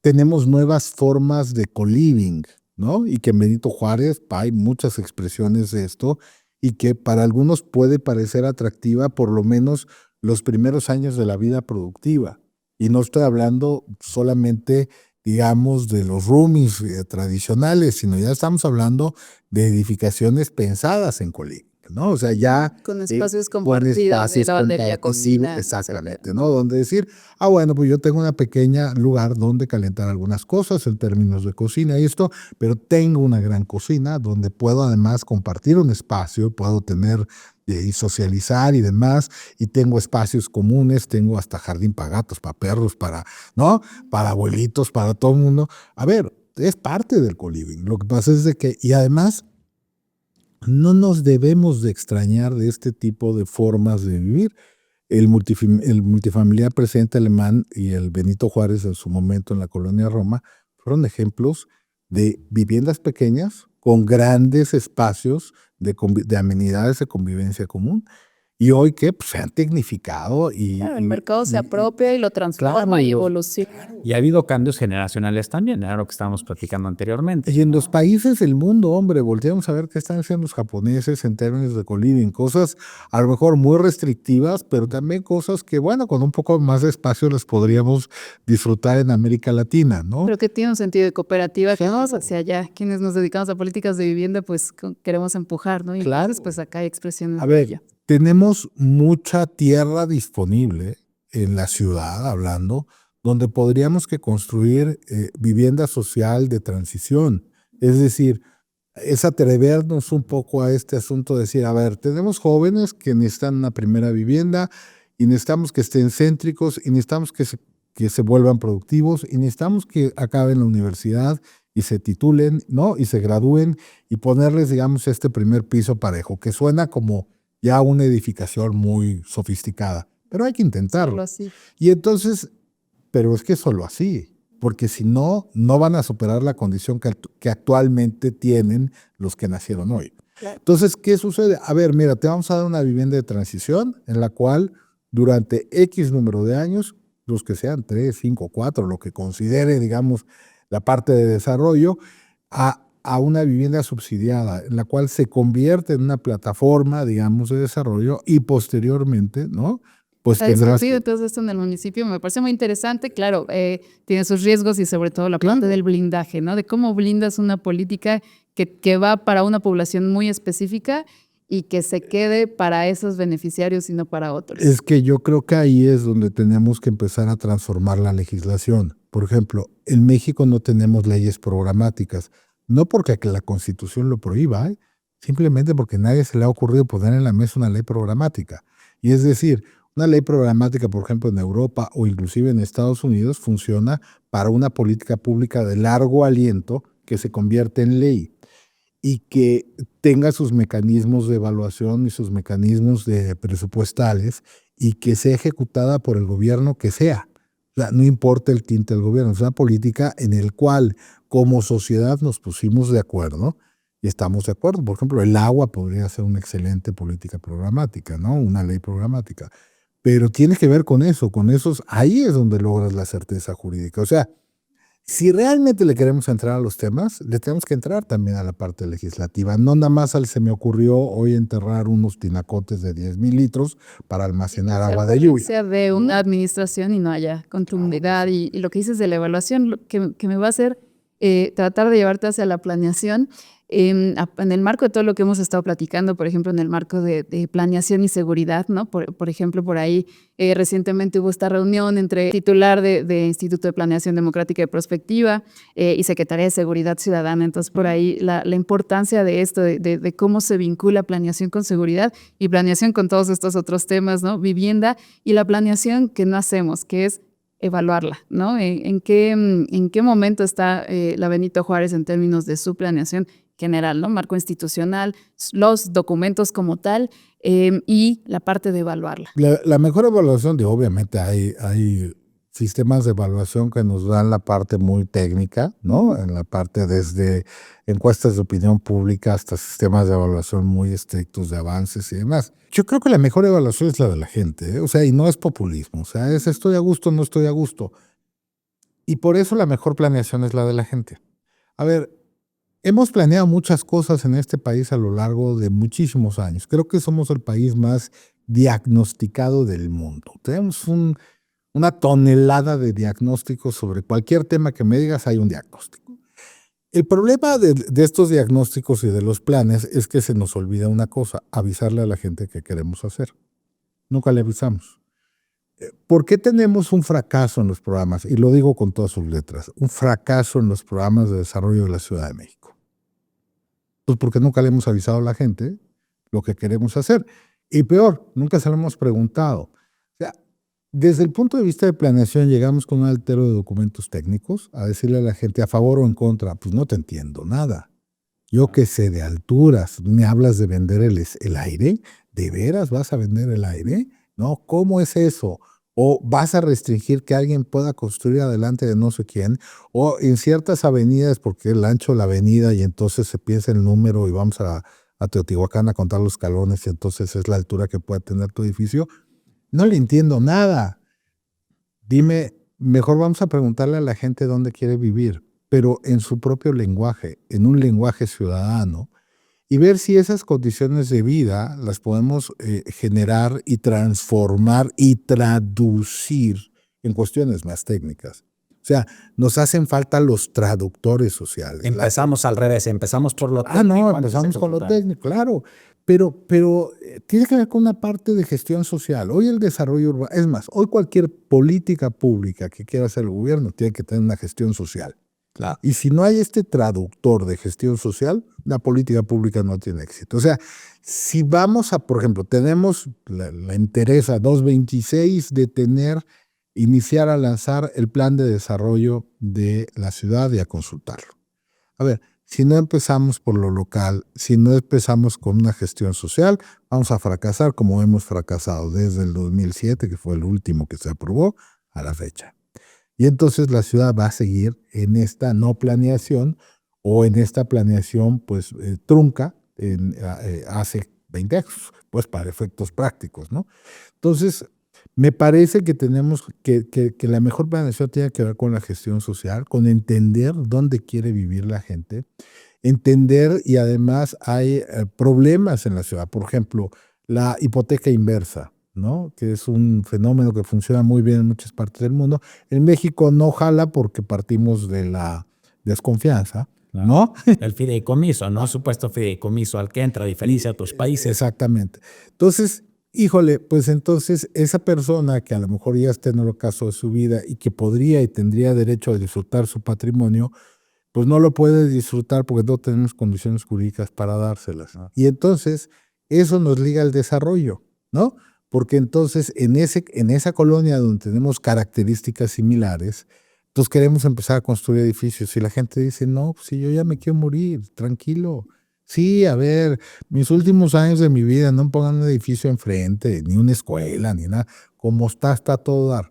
Speaker 2: Tenemos nuevas formas de co-living, ¿no? Y que en Benito Juárez hay muchas expresiones de esto, y que para algunos puede parecer atractiva por lo menos los primeros años de la vida productiva. Y no estoy hablando solamente, digamos, de los roomies tradicionales, sino ya estamos hablando de edificaciones pensadas en co-living, ¿no? O sea, ya
Speaker 3: con espacios compartidos, lavandería, cocina.
Speaker 2: Exactamente, ¿no? Donde decir, bueno, pues yo tengo una pequeña lugar donde calentar algunas cosas en términos de cocina y esto, pero tengo una gran cocina donde puedo además compartir un espacio, puedo tener y socializar y demás, y tengo espacios comunes, tengo hasta jardín para gatos, para perros, ¿no? Para abuelitos, para todo el mundo. A ver, es parte del co-living. Lo que pasa es de que, y además, no nos debemos de extrañar de este tipo de formas de vivir. El multifamiliar Presidente Alemán y el Benito Juárez en su momento en la colonia Roma fueron ejemplos de viviendas pequeñas con grandes espacios de amenidades de convivencia común. Y hoy que pues, se han tecnificado y...
Speaker 3: Claro, el mercado se apropia y lo transforma y evoluciona.
Speaker 1: Y ha habido cambios generacionales también, era lo que estábamos platicando anteriormente.
Speaker 2: Y en los países del mundo, hombre, volteamos a ver qué están haciendo los japoneses en términos de co-living. Cosas a lo mejor muy restrictivas, pero también cosas que, bueno, con un poco más de espacio las podríamos disfrutar en América Latina, ¿no?
Speaker 3: Pero que tiene un sentido de cooperativa que vamos hacia allá. Quienes nos dedicamos a políticas de vivienda, pues queremos empujar, ¿no? Y
Speaker 2: claro.
Speaker 3: entonces, pues acá hay expresiones.
Speaker 2: A ver, tenemos mucha tierra disponible en la ciudad, hablando, donde podríamos que construir vivienda social de transición. Es decir, es atrevernos un poco a este asunto de decir, a ver, tenemos jóvenes que necesitan una primera vivienda y necesitamos que estén céntricos y necesitamos que se vuelvan productivos y necesitamos que acaben la universidad y se titulen, ¿no? Y se gradúen y ponerles, digamos, este primer piso parejo, que suena como ya una edificación muy sofisticada, pero hay que intentarlo.
Speaker 3: Solo así.
Speaker 2: Y entonces, pero es que solo así, porque si no, no van a superar la condición que actualmente tienen los que nacieron hoy.
Speaker 3: Claro.
Speaker 2: Entonces, ¿qué sucede? A ver, mira, te vamos a dar una vivienda de transición en la cual durante X número de años, los que sean 3, 5, 4, lo que considere, digamos, la parte de desarrollo, a una vivienda subsidiada, en la cual se convierte en una plataforma, digamos, de desarrollo y posteriormente, ¿no? Pues
Speaker 3: tendrás... Entonces esto en el municipio me parece muy interesante, claro, tiene sus riesgos y sobre todo la parte del blindaje, ¿no? De cómo blindas una política que va para una población muy específica y que se quede para esos beneficiarios y no para otros.
Speaker 2: Es que yo creo que ahí es donde tenemos que empezar a transformar la legislación. Por ejemplo, en México no tenemos leyes programáticas. No porque la Constitución lo prohíba, simplemente porque nadie se le ha ocurrido poner en la mesa una ley programática. Y es decir, una ley programática, por ejemplo, en Europa o inclusive en Estados Unidos, funciona para una política pública de largo aliento que se convierte en ley y que tenga sus mecanismos de evaluación y sus mecanismos de presupuestales y que sea ejecutada por el gobierno que sea. O sea, no importa el tinte del gobierno, es una política en la cual como sociedad nos pusimos de acuerdo y estamos de acuerdo. Por ejemplo, el agua podría ser una excelente política programática, ¿no? Una ley programática. Pero tiene que ver con eso, ahí es donde logras la certeza jurídica. O sea, si realmente le queremos entrar a los temas, le tenemos que entrar también a la parte legislativa. No nada más se me ocurrió hoy enterrar unos tinacotes de 10,000 litros para almacenar agua de lluvia.
Speaker 3: Sea de una administración y no haya continuidad. Y lo que dices de la evaluación, lo que me va a hacer tratar de llevarte hacia la planeación. En el marco de todo lo que hemos estado platicando, por ejemplo, en el marco de planeación y seguridad, ¿no? Por ejemplo, por ahí recientemente hubo esta reunión entre titular de Instituto de Planeación Democrática y Prospectiva y Secretaría de Seguridad Ciudadana. Entonces, por ahí la importancia de esto, de cómo se vincula planeación con seguridad y planeación con todos estos otros temas, ¿no? Vivienda y la planeación que no hacemos, que es evaluarla, ¿no? ¿En qué momento está la Benito Juárez en términos de su planeación general, ¿no? Marco institucional, los documentos como tal y la parte de evaluarla.
Speaker 2: La mejor evaluación, obviamente hay sistemas de evaluación que nos dan la parte muy técnica, ¿no? En la parte desde encuestas de opinión pública hasta sistemas de evaluación muy estrictos de avances y demás. Yo creo que la mejor evaluación es la de la gente, ¿eh? O sea, y no es populismo, o sea, es estoy a gusto, no estoy a gusto. Y por eso la mejor planeación es la de la gente. A ver, hemos planeado muchas cosas en este país a lo largo de muchísimos años. Creo que somos el país más diagnosticado del mundo. Tenemos una tonelada de diagnósticos sobre cualquier tema que me digas, hay un diagnóstico. El problema de estos diagnósticos y de los planes es que se nos olvida una cosa, avisarle a la gente qué queremos hacer. Nunca le avisamos. ¿Por qué tenemos un fracaso en los programas? Y lo digo con todas sus letras, un fracaso en los programas de desarrollo de la Ciudad de México. Pues porque nunca le hemos avisado a la gente lo que queremos hacer. Y peor, nunca se lo hemos preguntado. O sea, desde el punto de vista de planeación llegamos con un altero de documentos técnicos a decirle a la gente a favor o en contra, pues no te entiendo nada. Yo qué sé de alturas, me hablas de vender el aire, ¿de veras vas a vender el aire? ¿No? ¿Cómo es eso? O vas a restringir que alguien pueda construir adelante de no sé quién, o en ciertas avenidas, porque el ancho de la avenida y entonces se piensa el número y vamos a Teotihuacán a contar los escalones y entonces es la altura que puede tener tu edificio. No le entiendo nada. Dime, mejor vamos a preguntarle a la gente dónde quiere vivir, pero en su propio lenguaje, en un lenguaje ciudadano, y ver si esas condiciones de vida las podemos generar y transformar y traducir en cuestiones más técnicas. O sea, nos hacen falta los traductores sociales.
Speaker 1: Empezamos al revés, empezamos por lo técnico.
Speaker 2: No, empezamos con lo técnico, claro. Pero tiene que ver con una parte de gestión social. Hoy el desarrollo urbano, es más, hoy cualquier política pública que quiera hacer el gobierno tiene que tener una gestión social. Claro. Y si no hay este traductor de gestión social, la política pública no tiene éxito. O sea, si vamos a, por ejemplo, tenemos la interesa 226 de iniciar a lanzar el plan de desarrollo de la ciudad y a consultarlo. A ver, si no empezamos por lo local, si no empezamos con una gestión social, vamos a fracasar como hemos fracasado desde el 2007, que fue el último que se aprobó, a la fecha. Y entonces la ciudad va a seguir en esta no planeación o en esta planeación pues trunca hace 20 años, pues para efectos prácticos, ¿no? Entonces, me parece que tenemos que la mejor planeación tiene que ver con la gestión social, con entender dónde quiere vivir la gente, entender y además hay problemas en la ciudad. Por ejemplo, la hipoteca inversa, ¿no? Que es un fenómeno que funciona muy bien en muchas partes del mundo. En México no jala porque partimos de la desconfianza, ¿no?
Speaker 1: El fideicomiso, ¿no? Supuesto fideicomiso al que entra, a diferencia de otros países.
Speaker 2: Exactamente. Entonces, híjole, pues entonces esa persona que a lo mejor ya está en el ocaso de su vida y que podría y tendría derecho a disfrutar su patrimonio, pues no lo puede disfrutar porque no tenemos condiciones jurídicas para dárselas. Y entonces eso nos liga al desarrollo, ¿no? Porque entonces en esa colonia donde tenemos características similares, entonces queremos empezar a construir edificios y la gente dice, no, pues si yo ya me quiero morir, tranquilo. Sí, a ver, mis últimos años de mi vida no pongan un edificio enfrente, ni una escuela, ni nada. Como está todo dar.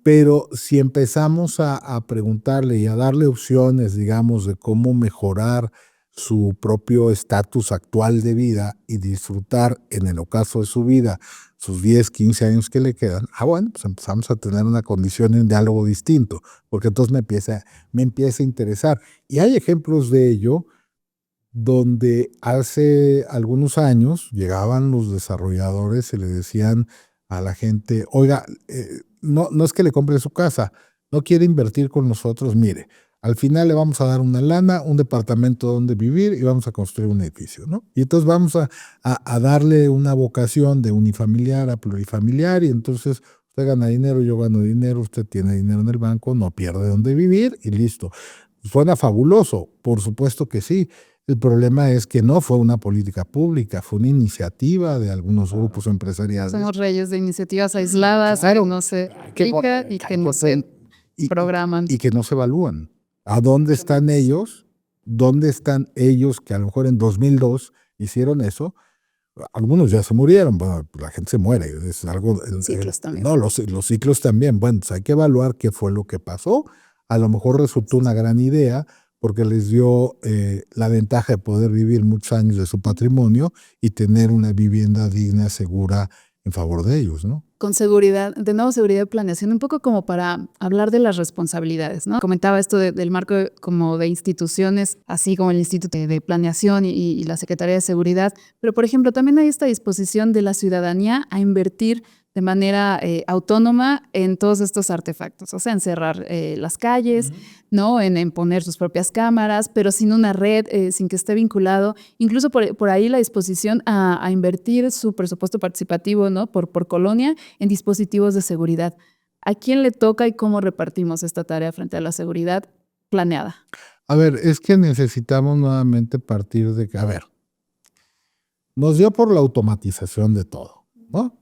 Speaker 2: Pero si empezamos a preguntarle y a darle opciones, digamos, de cómo mejorar su propio estatus actual de vida y disfrutar, en el ocaso de su vida, sus 10, 15 años que le quedan, bueno, pues empezamos a tener una condición y un diálogo distinto, porque entonces me empieza a interesar. Y hay ejemplos de ello donde hace algunos años llegaban los desarrolladores y le decían a la gente, oiga, no es que le compre su casa, no quiere invertir con nosotros, mire, al final le vamos a dar una lana, un departamento donde vivir y vamos a construir un edificio, ¿no? Y entonces vamos a darle una vocación de unifamiliar a plurifamiliar y entonces usted gana dinero, yo gano dinero, usted tiene dinero en el banco, no pierde donde vivir y listo. Suena fabuloso, por supuesto que sí. El problema es que no fue una política pública, fue una iniciativa de algunos grupos empresariales.
Speaker 3: Somos reyes de iniciativas aisladas,
Speaker 2: Claro,
Speaker 3: que no se aplican y que no se programan.
Speaker 2: Y que no se evalúan. ¿A dónde están ellos? ¿Dónde están ellos que a lo mejor en 2002 hicieron eso? Algunos ya se murieron, bueno, la gente se muere, es algo...
Speaker 3: Ciclos también.
Speaker 2: No, los ciclos también. Bueno, pues hay que evaluar qué fue lo que pasó. A lo mejor resultó una gran idea porque les dio la ventaja de poder vivir muchos años de su patrimonio y tener una vivienda digna, segura, en favor de ellos, ¿no?
Speaker 3: Con seguridad, de nuevo seguridad y planeación, un poco como para hablar de las responsabilidades, ¿no? Comentaba esto del marco como de instituciones, así como el Instituto de Planeación y la Secretaría de Seguridad, pero por ejemplo también hay esta disposición de la ciudadanía a invertir de manera autónoma en todos estos artefactos, o sea, en cerrar las calles, ¿no? En poner sus propias cámaras, pero sin una red, sin que esté vinculado, incluso por ahí la disposición a invertir su presupuesto participativo, ¿no? por colonia en dispositivos de seguridad. ¿A quién le toca y cómo repartimos esta tarea frente a la seguridad planeada?
Speaker 2: A ver, es que necesitamos nuevamente partir de que, a ver, nos dio por la automatización de todo, ¿no?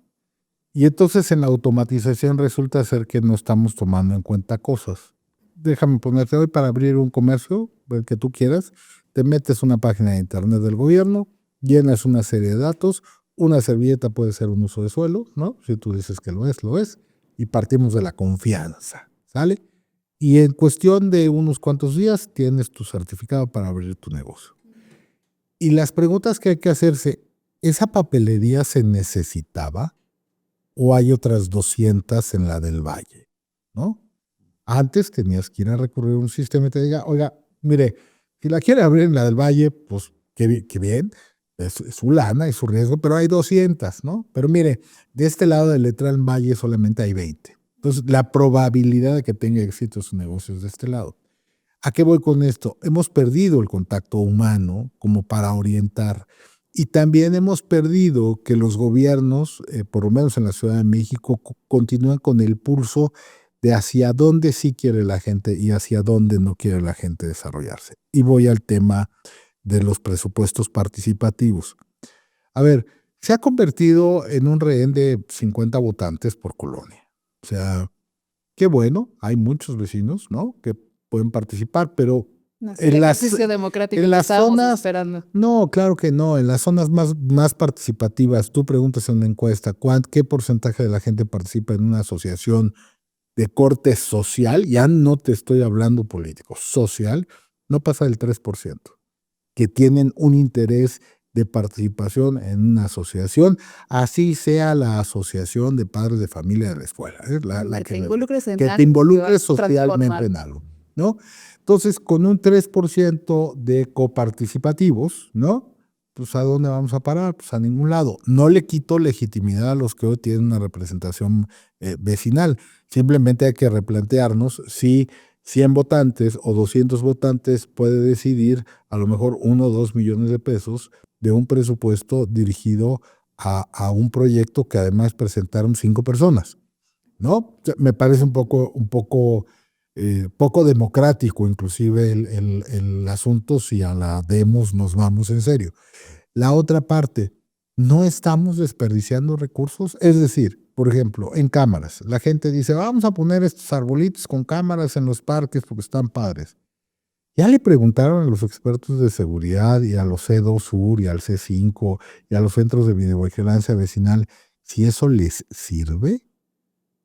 Speaker 2: Y entonces en la automatización resulta ser que no estamos tomando en cuenta cosas. Déjame ponerte hoy para abrir un comercio, el que tú quieras, te metes una página de internet del gobierno, llenas una serie de datos, una servilleta puede ser un uso de suelo, ¿no? Si tú dices que lo es, y partimos de la confianza, ¿sale? Y en cuestión de unos cuantos días tienes tu certificado para abrir tu negocio. Y las preguntas que hay que hacerse, ¿esa papelería se necesitaba? ¿O hay otras 200 en la del Valle? ¿No? Antes tenías que ir a recurrir a un sistema y te diga, oiga, mire, si la quiere abrir en la del Valle, pues qué bien, es su lana y su riesgo, pero hay 200, ¿no? Pero mire, de este lado del Letral Valle solamente hay 20. Entonces, la probabilidad de que tenga éxito su negocio es de este lado. ¿A qué voy con esto? Hemos perdido el contacto humano como para orientar. Y también hemos perdido que los gobiernos, por lo menos en la Ciudad de México, continúan con el pulso de hacia dónde sí quiere la gente y hacia dónde no quiere la gente desarrollarse. Y voy al tema de los presupuestos participativos. A ver, se ha convertido en un rehén de 50 votantes por colonia. O sea, qué bueno, hay muchos vecinos, ¿no?, que pueden participar, pero
Speaker 3: el ejercicio democrático
Speaker 2: en las zonas
Speaker 3: esperando.
Speaker 2: No, claro que no. En las zonas más participativas, tú preguntas en una encuesta qué porcentaje de la gente participa en una asociación de corte social, ya no te estoy hablando político, social, no pasa del 3%, que tienen un interés de participación en una asociación, así sea la asociación de padres de familia de la escuela,
Speaker 3: Que
Speaker 2: te involucres socialmente en algo, ¿no? Entonces, con un 3% de coparticipativos, ¿no? Pues ¿a dónde vamos a parar? Pues a ningún lado. No le quito legitimidad a los que hoy tienen una representación vecinal. Simplemente hay que replantearnos si 100 votantes o 200 votantes puede decidir a lo mejor 1 o 2 millones de pesos de un presupuesto dirigido a un proyecto que además presentaron 5 personas, ¿no? Me parece un poco poco democrático inclusive el asunto si a la demos nos vamos en serio. La otra parte, no estamos desperdiciando recursos, es decir, por ejemplo, en cámaras, la gente dice, vamos a poner estos arbolitos con cámaras en los parques porque están padres. Ya le preguntaron a los expertos de seguridad y a los C2 Sur y al C5 y a los centros de videovigilancia vecinal si eso les sirve.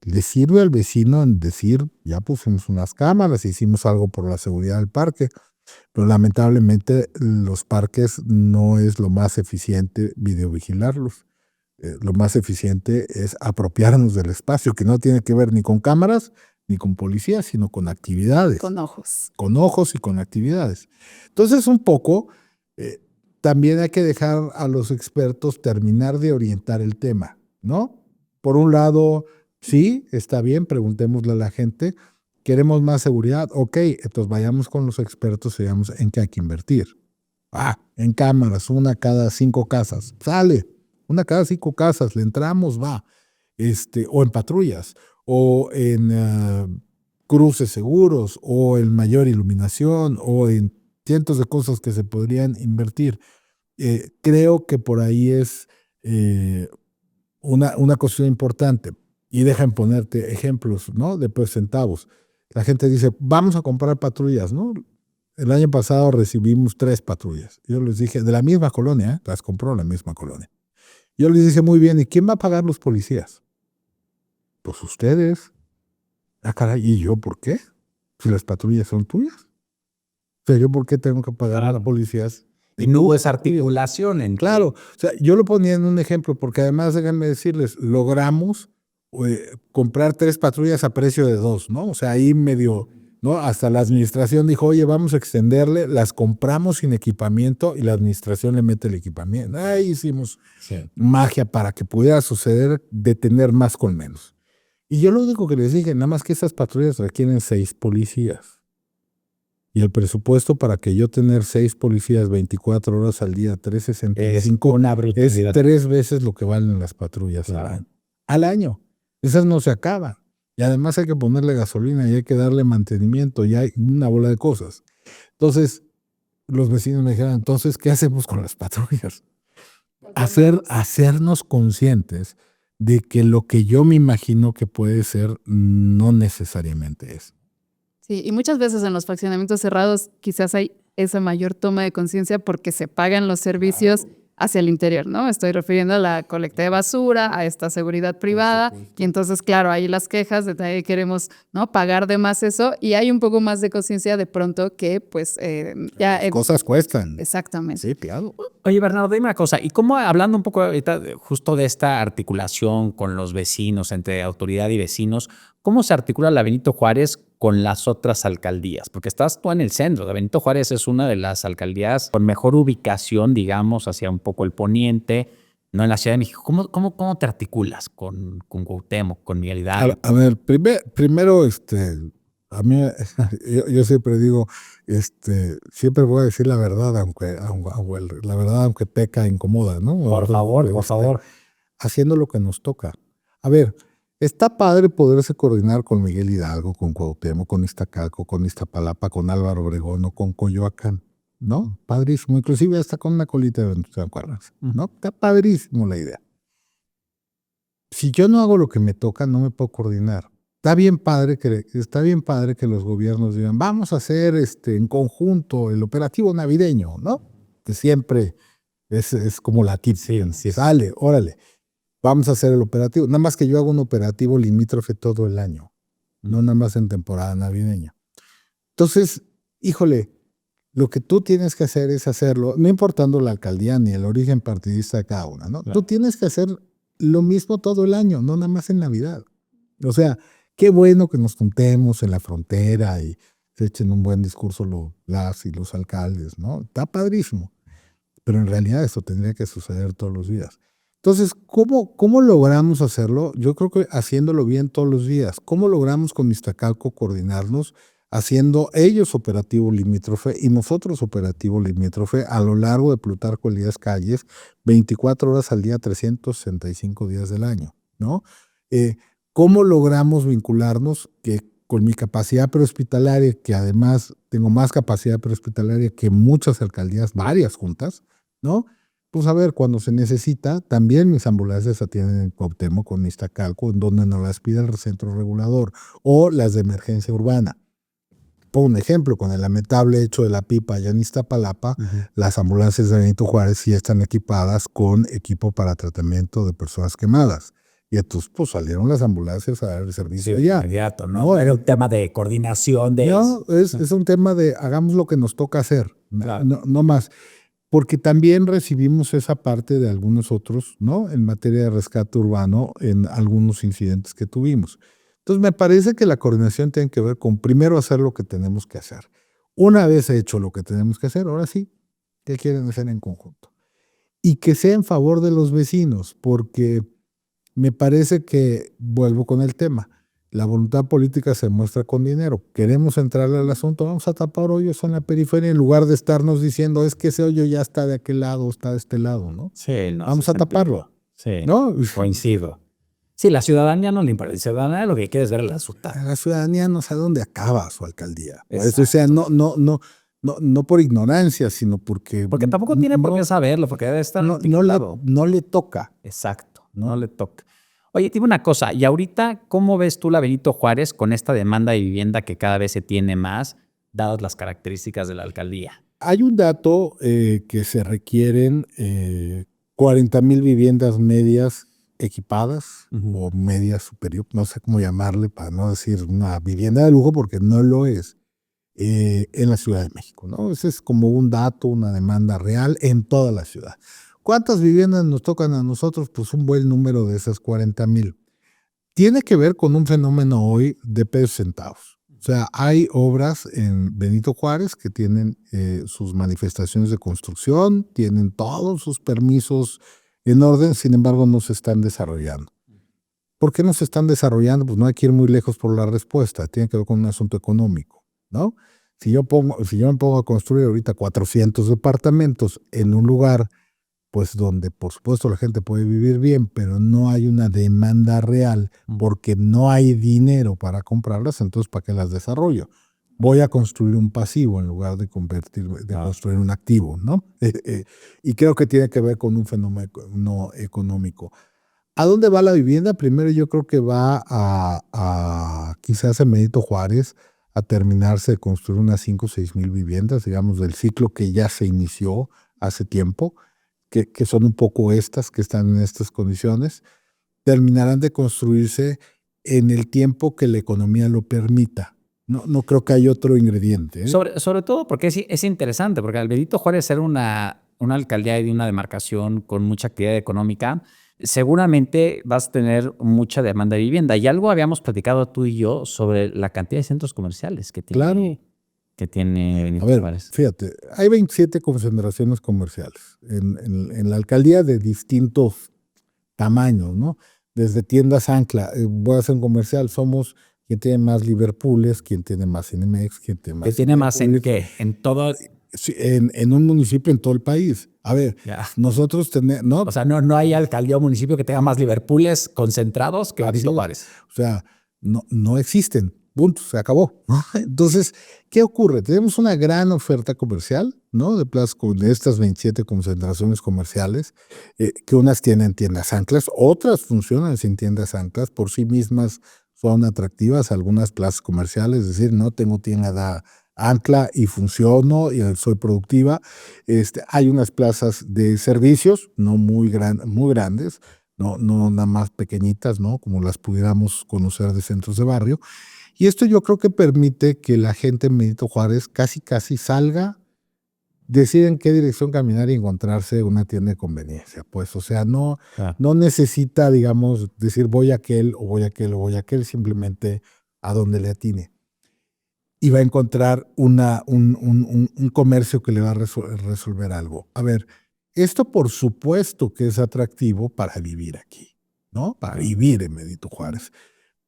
Speaker 2: ¿Le sirve al vecino en decir, ya pusimos unas cámaras, hicimos algo por la seguridad del parque? Pero lamentablemente los parques no es lo más eficiente videovigilarlos. Lo más eficiente es apropiarnos del espacio, que no tiene que ver ni con cámaras ni con policías, sino con actividades.
Speaker 3: Con ojos.
Speaker 2: Con ojos y con actividades. Entonces, un poco, también hay que dejar a los expertos terminar de orientar el tema, ¿no? Por un lado, sí, está bien, preguntémosle a la gente, ¿queremos más seguridad? Ok, entonces vayamos con los expertos y veamos en qué hay que invertir. En cámaras, una cada 5 casas, sale, una cada 5 casas, le entramos, va. O en patrullas, o en cruces seguros, o en mayor iluminación, o en cientos de cosas que se podrían invertir. Creo que por ahí es una cuestión importante. Y dejan ponerte ejemplos, ¿no? De pues centavos. La gente dice, vamos a comprar patrullas, ¿no? El año pasado recibimos 3 patrullas. Yo les dije, de la misma colonia, las compró la misma colonia. Yo les dije, muy bien, ¿y quién va a pagar los policías? Pues ustedes. Caray, ¿y yo por qué? Si las patrullas son tuyas. O sea, ¿yo por qué tengo que pagar a los policías?
Speaker 1: Y no hubo esa articulación.
Speaker 2: Claro, o sea, yo lo ponía en un ejemplo, porque además, déjenme decirles, logramos comprar 3 patrullas a precio de 2, ¿no? O sea, ahí medio, ¿no? Hasta la administración dijo, oye, vamos a extenderle, las compramos sin equipamiento y la administración le mete el equipamiento. Ahí hicimos magia para que pudiera suceder de tener más con menos. Y yo lo único que les dije, nada más que esas patrullas requieren 6 policías. Y el presupuesto para que yo tener 6 policías 24 horas al día, 365, es 3 veces lo que valen las patrullas al año. Esas no se acaban. Y además hay que ponerle gasolina y hay que darle mantenimiento y hay una bola de cosas. Entonces, los vecinos me dijeron, entonces, ¿qué hacemos con las patrullas? Hacernos conscientes de que lo que yo me imagino que puede ser no necesariamente es.
Speaker 3: Sí, y muchas veces en los fraccionamientos cerrados quizás hay esa mayor toma de conciencia porque se pagan los servicios hacia el interior, ¿no? Estoy refiriendo a la colecta de basura, a esta seguridad privada, y entonces, claro, hay las quejas de que queremos, ¿no? Pagar de más eso, y hay un poco más de conciencia de pronto que, pues, ya...
Speaker 2: Las cosas cuestan.
Speaker 3: Exactamente.
Speaker 2: Sí, claro.
Speaker 1: Oye, Bernardo, dime una cosa, y cómo, hablando un poco ahorita justo de esta articulación con los vecinos, entre autoridad y vecinos, ¿cómo se articula la Benito Juárez con las otras alcaldías? Porque estás tú en el centro. La Benito Juárez es una de las alcaldías con mejor ubicación, digamos, hacia un poco el poniente, no en la Ciudad de México. ¿Cómo te articulas con Cuauhtémoc, con Miguel Hidalgo?
Speaker 2: A ver, primero, a mí, yo siempre digo, siempre voy a decir la verdad, aunque la verdad, aunque peca, incomoda, ¿no?
Speaker 1: Por favor.
Speaker 2: Haciendo lo que nos toca. A ver, está padre poderse coordinar con Miguel Hidalgo, con Cuauhtémoc, con Iztacalco, con Iztapalapa, con Álvaro Obregón o con Coyoacán, ¿no? Padrísimo. Inclusive hasta con una colita de San Carlos, ¿no? Está padrísimo la idea. Si yo no hago lo que me toca, no me puedo coordinar. Está bien padre que los gobiernos digan, vamos a hacer en conjunto el operativo navideño, ¿no? Que siempre es como la tip. Sí. Sale, órale. Vamos a hacer el operativo. Nada más que yo hago un operativo limítrofe todo el año, no nada más en temporada navideña. Entonces, híjole, lo que tú tienes que hacer es hacerlo, no importando la alcaldía ni el origen partidista de cada una, ¿no? Claro. Tú tienes que hacer lo mismo todo el año, no nada más en Navidad. O sea, qué bueno que nos juntemos en la frontera y se echen un buen discurso las y los alcaldes, ¿no? Está padrísimo. Pero en realidad eso tendría que suceder todos los días. Entonces, ¿cómo logramos hacerlo? Yo creo que haciéndolo bien todos los días. ¿Cómo logramos con Iztacalco coordinarnos haciendo ellos operativo limítrofe y nosotros operativo limítrofe a lo largo de Plutarco Elías Calles, 24 horas al día, 365 días del año, ¿no? ¿Cómo logramos vincularnos? Que con mi capacidad prehospitalaria, que además tengo más capacidad prehospitalaria que muchas alcaldías, varias juntas, ¿no? Pues a ver, cuando se necesita, también mis ambulancias atienden en Cuauhtémoc con Iztacalco, en donde nos las pide el centro regulador, o las de emergencia urbana. Pongo un ejemplo, con el lamentable hecho de la pipa allá en Iztapalapa, las ambulancias de Benito Juárez sí están equipadas con equipo para tratamiento de personas quemadas. Y entonces, pues salieron las ambulancias a dar el servicio allá.
Speaker 1: Inmediato, ¿no? Era un tema de coordinación de...
Speaker 2: No, es un tema de hagamos lo que nos toca hacer,
Speaker 1: Claro.
Speaker 2: no más. Porque también recibimos esa parte de algunos otros, ¿no? En materia de rescate urbano, en algunos incidentes que tuvimos. Entonces, me parece que la coordinación tiene que ver con primero hacer lo que tenemos que hacer. Una vez hecho lo que tenemos que hacer, ahora sí, ¿qué quieren hacer en conjunto? Y que sea en favor de los vecinos, porque me parece que, vuelvo con el tema, la voluntad política se muestra con dinero. Queremos entrarle al asunto, vamos a tapar hoyos en la periferia en lugar de estarnos diciendo es que ese hoyo ya está de aquel lado, está de este lado, ¿no?
Speaker 1: Sí, no,
Speaker 2: Vamos a taparlo.
Speaker 1: Sí,
Speaker 2: ¿No?
Speaker 1: coincido. Sí, la ciudadanía no le importa. La ciudadanía lo que quiere es ver el resultado.
Speaker 2: La ciudadanía no sabe dónde acaba su alcaldía.
Speaker 1: Exacto.
Speaker 2: O sea, no por ignorancia, sino porque...
Speaker 1: Porque tampoco tiene por qué saberlo, porque debe estar
Speaker 2: no le toca.
Speaker 1: Exacto, no le toca. Oye, dime una cosa, y ahorita, ¿cómo ves tú la Benito Juárez con esta demanda de vivienda que cada vez se tiene más, dadas las características de la alcaldía?
Speaker 2: Hay un dato que se requieren 40,000 viviendas medias equipadas o medias superior, no sé cómo llamarle para no decir una vivienda de lujo porque no lo es, en la Ciudad de México, ¿no? Ese es como un dato, una demanda real en toda la ciudad. ¿Cuántas viviendas nos tocan a nosotros? Pues un buen número de esas 40,000. Tiene que ver con un fenómeno hoy de pesos centavos. O sea, hay obras en Benito Juárez que tienen sus manifestaciones de construcción, tienen todos sus permisos en orden, sin embargo no se están desarrollando. ¿Por qué no se están desarrollando? Pues no hay que ir muy lejos por la respuesta, tiene que ver con un asunto económico, ¿no? Si yo me pongo a construir ahorita 400 departamentos en un lugar pues donde por supuesto la gente puede vivir bien, pero no hay una demanda real porque no hay dinero para comprarlas, entonces ¿para qué las desarrollo? Voy a construir un pasivo en lugar de construir un activo, ¿no? Y creo que tiene que ver con un fenómeno económico. ¿A dónde va la vivienda? Primero yo creo que va quizás en Benito Juárez a terminarse de construir unas 5 o 6 mil viviendas, digamos, del ciclo que ya se inició hace tiempo, que son un poco estas, que están en estas condiciones, terminarán de construirse en el tiempo que la economía lo permita. No creo que haya otro ingrediente.
Speaker 1: Sobre todo porque es interesante, porque al Benito Juárez ser una alcaldía y una demarcación con mucha actividad económica, seguramente vas a tener mucha demanda de vivienda. Y algo habíamos platicado tú y yo sobre la cantidad de centros comerciales que tiene.
Speaker 2: Claro.
Speaker 1: Que tiene Benito Juárez.
Speaker 2: Fíjate, hay 27 concentraciones comerciales en la alcaldía de distintos tamaños, ¿no? Desde tiendas ancla, voy a hacer un comercial, somos quien tiene más Liverpooles, quien tiene más Cinemex, quien tiene más...
Speaker 1: ¿Qué tiene más en qué? En todo...
Speaker 2: Sí, en un municipio en todo el país. A ver, nosotros tenemos... ¿no?
Speaker 1: O sea, no hay alcaldía o municipio que tenga más Liverpooles concentrados que Benito Juárez.
Speaker 2: O sea, no existen. Punto, se acabó. Entonces, ¿qué ocurre? Tenemos una gran oferta comercial, ¿no? De plazas con estas 27 concentraciones comerciales, que unas tienen tiendas anclas, otras funcionan sin tiendas anclas, por sí mismas son atractivas algunas plazas comerciales, es decir, no tengo tienda ancla y funciono y soy productiva. Hay unas plazas de servicios, no muy grandes, no nada más pequeñitas, ¿no? Como las pudiéramos conocer de centros de barrio. Y esto yo creo que permite que la gente en Benito Juárez casi salga, decida en qué dirección caminar y encontrarse una tienda de conveniencia. Pues, o sea, no necesita, digamos, decir voy a aquel o voy a aquel o voy a aquel, simplemente a donde le atine. Y va a encontrar un comercio que le va a resolver algo. A ver, esto por supuesto que es atractivo para vivir aquí, ¿no? Para vivir en Benito Juárez.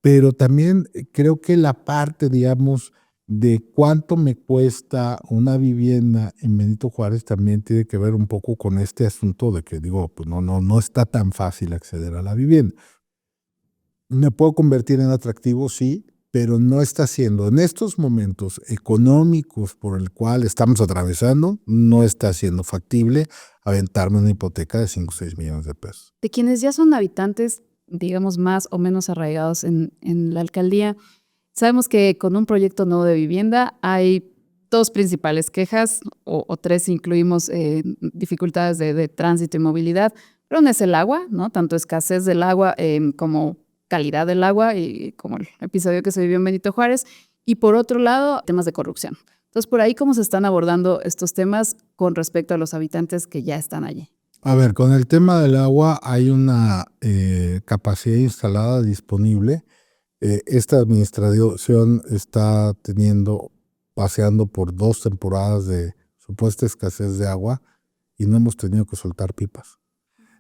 Speaker 2: Pero también creo que la parte, digamos, de cuánto me cuesta una vivienda en Benito Juárez también tiene que ver un poco con este asunto de que digo, pues no está tan fácil acceder a la vivienda. ¿Me puedo convertir en atractivo? Sí, pero no está siendo, en estos momentos económicos por el cual estamos atravesando, no está siendo factible aventarme una hipoteca de 5 o 6 millones de pesos.
Speaker 3: De quienes ya son habitantes, digamos, más o menos arraigados en la alcaldía, sabemos que con un proyecto nuevo de vivienda hay dos principales quejas, o tres si incluimos dificultades de tránsito y movilidad, pero una es el agua, ¿no? Tanto escasez del agua como calidad del agua, y como el episodio que se vivió en Benito Juárez, y por otro lado, temas de corrupción. Entonces, por ahí, ¿cómo se están abordando estos temas con respecto a los habitantes que ya están allí?
Speaker 2: A ver, con el tema del agua hay una capacidad instalada disponible. Esta administración está paseando por 2 temporadas de supuesta escasez de agua y no hemos tenido que soltar pipas.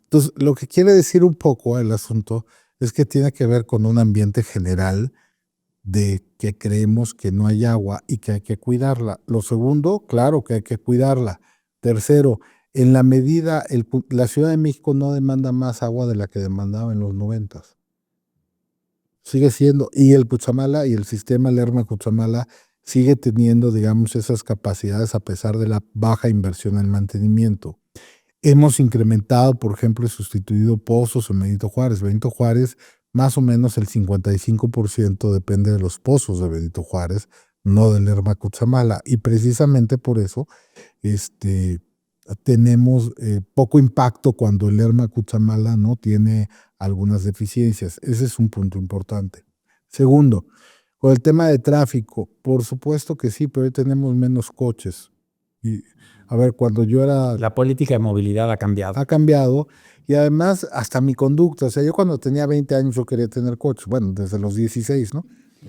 Speaker 2: Entonces, lo que quiere decir un poco el asunto es que tiene que ver con un ambiente general de que creemos que no hay agua y que hay que cuidarla. Lo segundo, claro que hay que cuidarla. Tercero, en la medida, la Ciudad de México no demanda más agua de la que demandaba en los 90. Sigue siendo, y el Cutzamala y el sistema Lerma-Cutzamala sigue teniendo, digamos, esas capacidades a pesar de la baja inversión en mantenimiento. Hemos incrementado, por ejemplo, y sustituido pozos en Benito Juárez. Benito Juárez, más o menos el 55% depende de los pozos de Benito Juárez, no del Lerma Cutzamala. Y precisamente por eso tenemos poco impacto cuando el Lerma Cutzamala no tiene algunas deficiencias. Ese es un punto importante. Segundo, con el tema de tráfico, por supuesto que sí, pero hoy tenemos menos coches. Y, a ver, cuando yo era...
Speaker 1: La política de movilidad ha cambiado.
Speaker 2: Ha cambiado, y además hasta mi conducta. O sea, yo cuando tenía 20 años yo quería tener coches. Bueno, desde los 16, ¿no?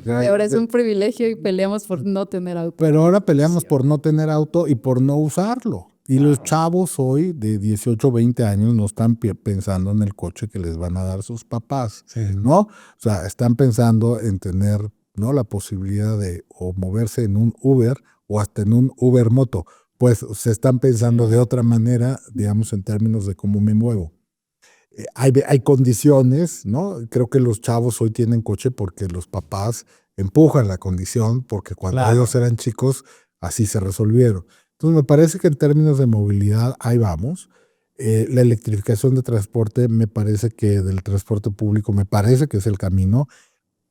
Speaker 3: Y ahora es un privilegio y peleamos por no tener auto.
Speaker 2: Pero ahora peleamos por no tener auto y por no usarlo. Y los chavos hoy de 18, 20 años no están pensando en el coche que les van a dar sus papás, ¿no? O sea, están pensando en tener, ¿no?, la posibilidad de o moverse en un Uber o hasta en un Uber moto. Pues se están pensando de otra manera, digamos, en términos de cómo me muevo. Hay condiciones, ¿no? Creo que los chavos hoy tienen coche porque los papás empujan la condición, porque cuando ellos eran chicos así se resolvieron. Entonces me parece que en términos de movilidad ahí vamos. La electrificación de transporte, me parece que del transporte público, me parece que es el camino.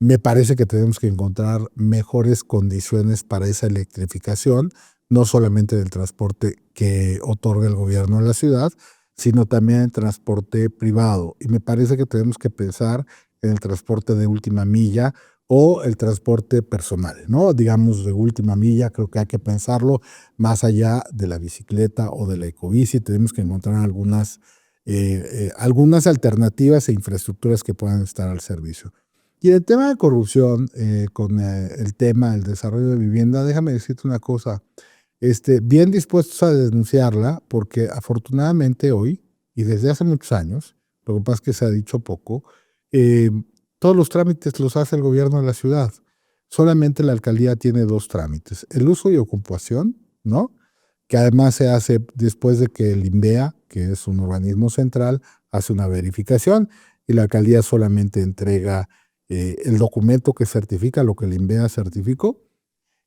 Speaker 2: Me parece que tenemos que encontrar mejores condiciones para esa electrificación, no solamente del transporte que otorga el gobierno de la ciudad, sino también el transporte privado. Y me parece que tenemos que pensar en el transporte de última milla o el transporte personal, ¿no? Digamos, de última milla, creo que hay que pensarlo más allá de la bicicleta o de la ecobici. Tenemos que encontrar algunas alternativas e infraestructuras que puedan estar al servicio. Y en el tema de corrupción, con el tema del desarrollo de vivienda, déjame decirte una cosa. Bien dispuestos a denunciarla, porque afortunadamente hoy, y desde hace muchos años, lo que pasa es que se ha dicho poco, todos los trámites los hace el gobierno de la ciudad. Solamente la alcaldía tiene 2 trámites: el uso y ocupación, ¿no?, que además se hace después de que el INVEA, que es un organismo central, hace una verificación, y la alcaldía solamente entrega el documento que certifica lo que el INVEA certificó.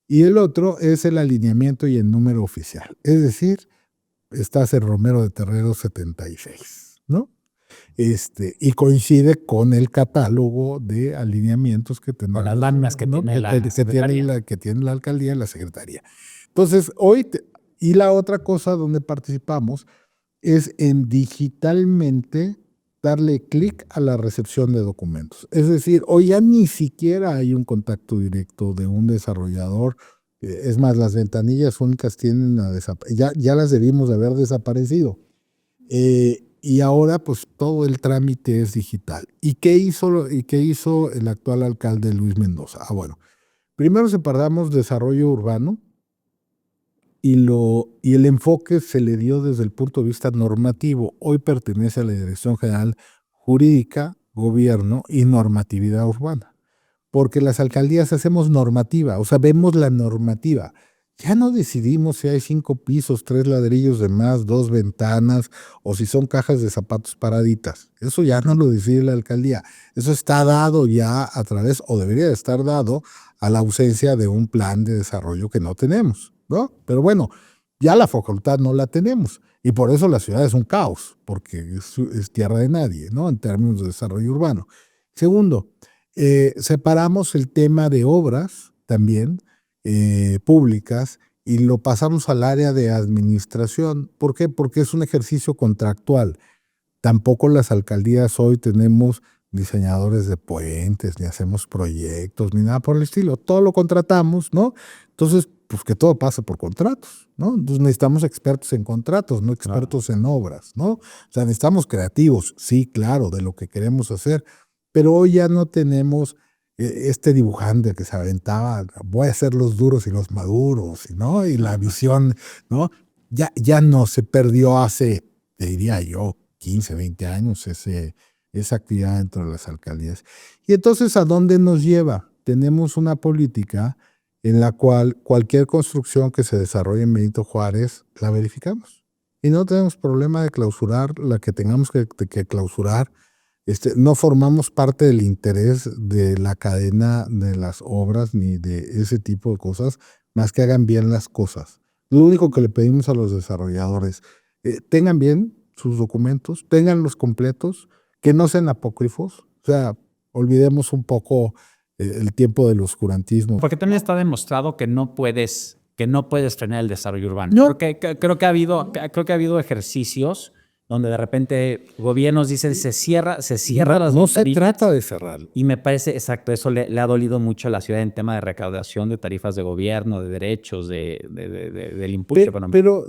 Speaker 2: Y el otro es el alineamiento y el número oficial. Es decir, estás en Romero de Terrero 76, ¿no? Y coincide con el catálogo de alineamientos que tenemos.
Speaker 1: Con las láminas que tiene
Speaker 2: que tiene la alcaldía y la secretaría. Entonces, hoy, y la otra cosa donde participamos es en digitalmente darle clic a la recepción de documentos. Es decir, hoy ya ni siquiera hay un contacto directo de un desarrollador. Es más, las ventanillas únicas tienden a desaparecer. Ya las debimos de haber desaparecido. Y ahora, pues, todo el trámite es digital. ¿Y qué hizo el actual alcalde Luis Mendoza? Bueno, primero separamos desarrollo urbano y el enfoque se le dio desde el punto de vista normativo. Hoy pertenece a la Dirección General Jurídica, Gobierno y Normatividad Urbana, porque las alcaldías hacemos normativa, o sea, vemos la normativa. Ya no decidimos si hay 5 pisos, 3 ladrillos de más, 2 ventanas, o si son cajas de zapatos paraditas. Eso ya no lo decide la alcaldía. Eso está dado ya a través, o debería de estar dado, a la ausencia de un plan de desarrollo que no tenemos, ¿no? Pero bueno, ya la facultad no la tenemos. Y por eso la ciudad es un caos, porque es tierra de nadie, ¿no? En términos de desarrollo urbano. Segundo, separamos el tema de obras también públicas y lo pasamos al área de administración. ¿Por qué? Porque es un ejercicio contractual. Tampoco las alcaldías hoy tenemos diseñadores de puentes, ni hacemos proyectos, ni nada por el estilo. Todo lo contratamos, ¿no? Entonces, pues que todo pase por contratos, ¿no? Entonces necesitamos expertos en contratos, no expertos en obras, ¿no? O sea, necesitamos creativos, sí, claro, de lo que queremos hacer, pero hoy ya no tenemos este dibujante que se aventaba, voy a hacer los duros y los maduros, ¿no? Y la visión, ¿no? Ya no, se perdió hace, te diría yo, 15, 20 años esa actividad dentro de las alcaldías. Y entonces, ¿a dónde nos lleva? Tenemos una política en la cual cualquier construcción que se desarrolle en Benito Juárez la verificamos. Y no tenemos problema de clausurar la que tengamos que clausurar. No formamos parte del interés de la cadena de las obras ni de ese tipo de cosas, más que hagan bien las cosas. Lo único que le pedimos a los desarrolladores, tengan bien sus documentos, tenganlos completos, que no sean apócrifos, o sea, olvidemos un poco el tiempo del oscurantismo.
Speaker 1: Porque también está demostrado que no puedes frenar el desarrollo urbano.
Speaker 2: No.
Speaker 1: Creo que ha habido ejercicios donde de repente gobiernos dicen se cierra las
Speaker 2: No se
Speaker 1: tarifas.
Speaker 2: trata de cerrarlo.
Speaker 1: Y me parece, exacto, eso le ha dolido mucho a la ciudad en tema de recaudación de tarifas de gobierno, de derechos, del impulso económico.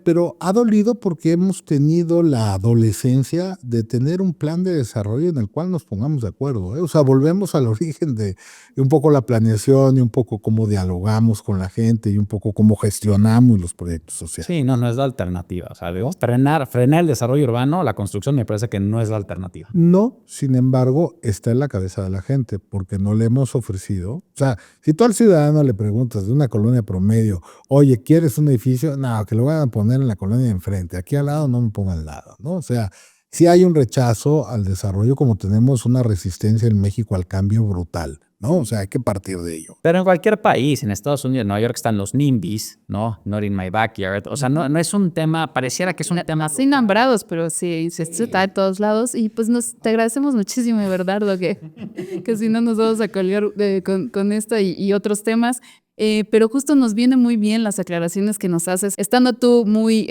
Speaker 2: Pero ha dolido porque hemos tenido la adolescencia de tener un plan de desarrollo en el cual nos pongamos de acuerdo, ¿eh? O sea, volvemos al origen de un poco la planeación y un poco cómo dialogamos con la gente y un poco cómo gestionamos los proyectos sociales.
Speaker 1: Sí, no es la alternativa. O sea, debemos frenar el desarrollo urbano, la construcción me parece que no es la alternativa.
Speaker 2: No, sin embargo, está en la cabeza de la gente porque no le hemos ofrecido. O sea, si tú al ciudadano le preguntas de una colonia promedio, oye, ¿quieres un edificio? No, que lo van a poner en la colonia de enfrente. Aquí al lado no me pongan al lado, ¿no? O sea, sí hay un rechazo al desarrollo, como tenemos una resistencia en México al cambio brutal, ¿no? O sea, hay que partir de ello.
Speaker 1: Pero en cualquier país, en Estados Unidos, en Nueva York están los NIMBYs, ¿no? Not in my backyard. O sea, no es un tema, pareciera que es un tema...
Speaker 3: Así nombrados, pero sí, se está de todos lados. Y pues te agradecemos muchísimo, Everardo, que si no nos vamos a colgar con esto y otros temas. Pero justo nos vienen muy bien las aclaraciones que nos haces, estando tú muy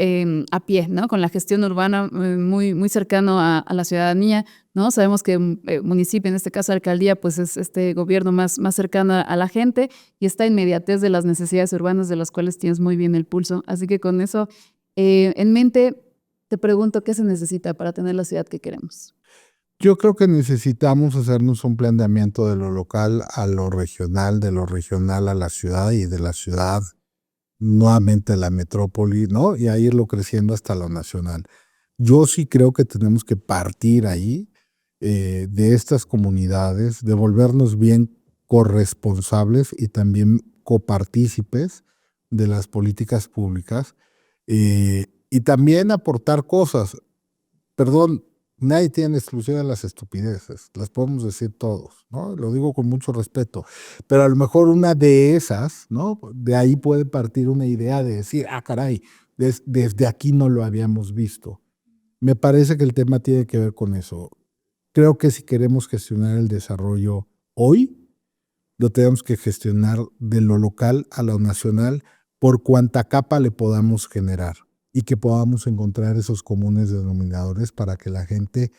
Speaker 3: a pie, ¿no? Con la gestión urbana, muy, muy cercano a la ciudadanía, ¿no? Sabemos que municipio, en este caso alcaldía, pues es este gobierno más cercano a la gente y esta inmediatez de las necesidades urbanas de las cuales tienes muy bien el pulso. Así que con eso en mente, te pregunto, ¿qué se necesita para tener la ciudad que queremos?
Speaker 2: Yo creo que necesitamos hacernos un planteamiento de lo local a lo regional, de lo regional a la ciudad y de la ciudad nuevamente a la metrópoli, ¿no? Y a irlo creciendo hasta lo nacional. Yo sí creo que tenemos que partir ahí de estas comunidades, de volvernos bien corresponsables y también copartícipes de las políticas públicas y también aportar cosas. Perdón, nadie tiene exclusión de las estupideces, las podemos decir todos, ¿no? Lo digo con mucho respeto, pero a lo mejor una de esas, ¿no? De ahí puede partir una idea de decir, caray, desde aquí no lo habíamos visto. Me parece que el tema tiene que ver con eso. Creo que si queremos gestionar el desarrollo hoy, lo tenemos que gestionar de lo local a lo nacional por cuanta capa le podamos generar y que podamos encontrar esos comunes denominadores para que la gente,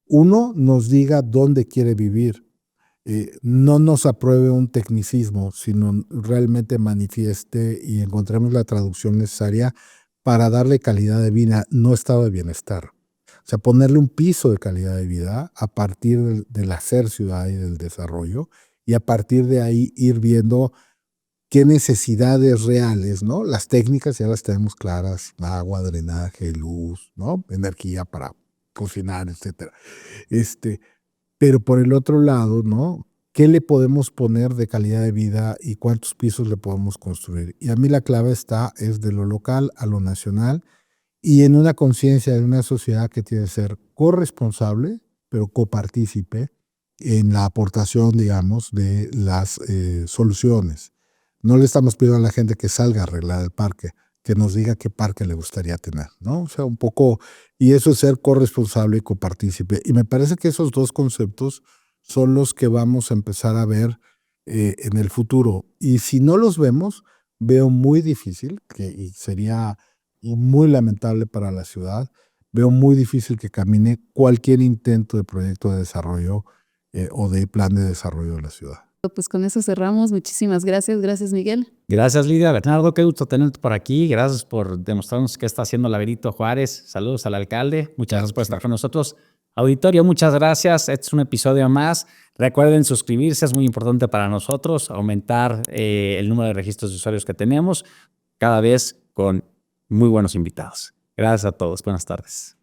Speaker 2: uno, nos diga dónde quiere vivir, no nos apruebe un tecnicismo, sino realmente manifieste y encontremos la traducción necesaria para darle calidad de vida, no estado de bienestar. O sea, ponerle un piso de calidad de vida a partir del hacer ciudad y del desarrollo, y a partir de ahí ir viendo qué necesidades reales, ¿no? Las técnicas ya las tenemos claras, agua, drenaje, luz, ¿no? Energía para cocinar, etcétera. Pero por el otro lado, ¿no? qué le podemos poner de calidad de vida y cuántos pisos le podemos construir. Y a mí la clave es de lo local a lo nacional y en una conciencia de una sociedad que tiene que ser corresponsable, pero copartícipe en la aportación, digamos, de las soluciones. No le estamos pidiendo a la gente que salga a arreglar el parque, que nos diga qué parque le gustaría tener, ¿no? O sea, un poco, y eso es ser corresponsable y copartícipe. Y me parece que esos dos conceptos son los que vamos a empezar a ver en el futuro. Y si no los vemos, veo muy difícil, y sería muy lamentable para la ciudad, veo muy difícil que camine cualquier intento de proyecto de desarrollo o de plan de desarrollo de la ciudad.
Speaker 3: Pues con eso cerramos. Muchísimas gracias. Gracias, Miguel.
Speaker 1: Gracias, Lidia. Bernardo, qué gusto tenerte por aquí. Gracias por demostrarnos qué está haciendo la Benito Juárez. Saludos al alcalde. Muchas gracias por estar con nosotros. Auditorio, muchas gracias. Este es un episodio más. Recuerden suscribirse, es muy importante para nosotros, aumentar el número de registros de usuarios que tenemos, cada vez con muy buenos invitados. Gracias a todos. Buenas tardes.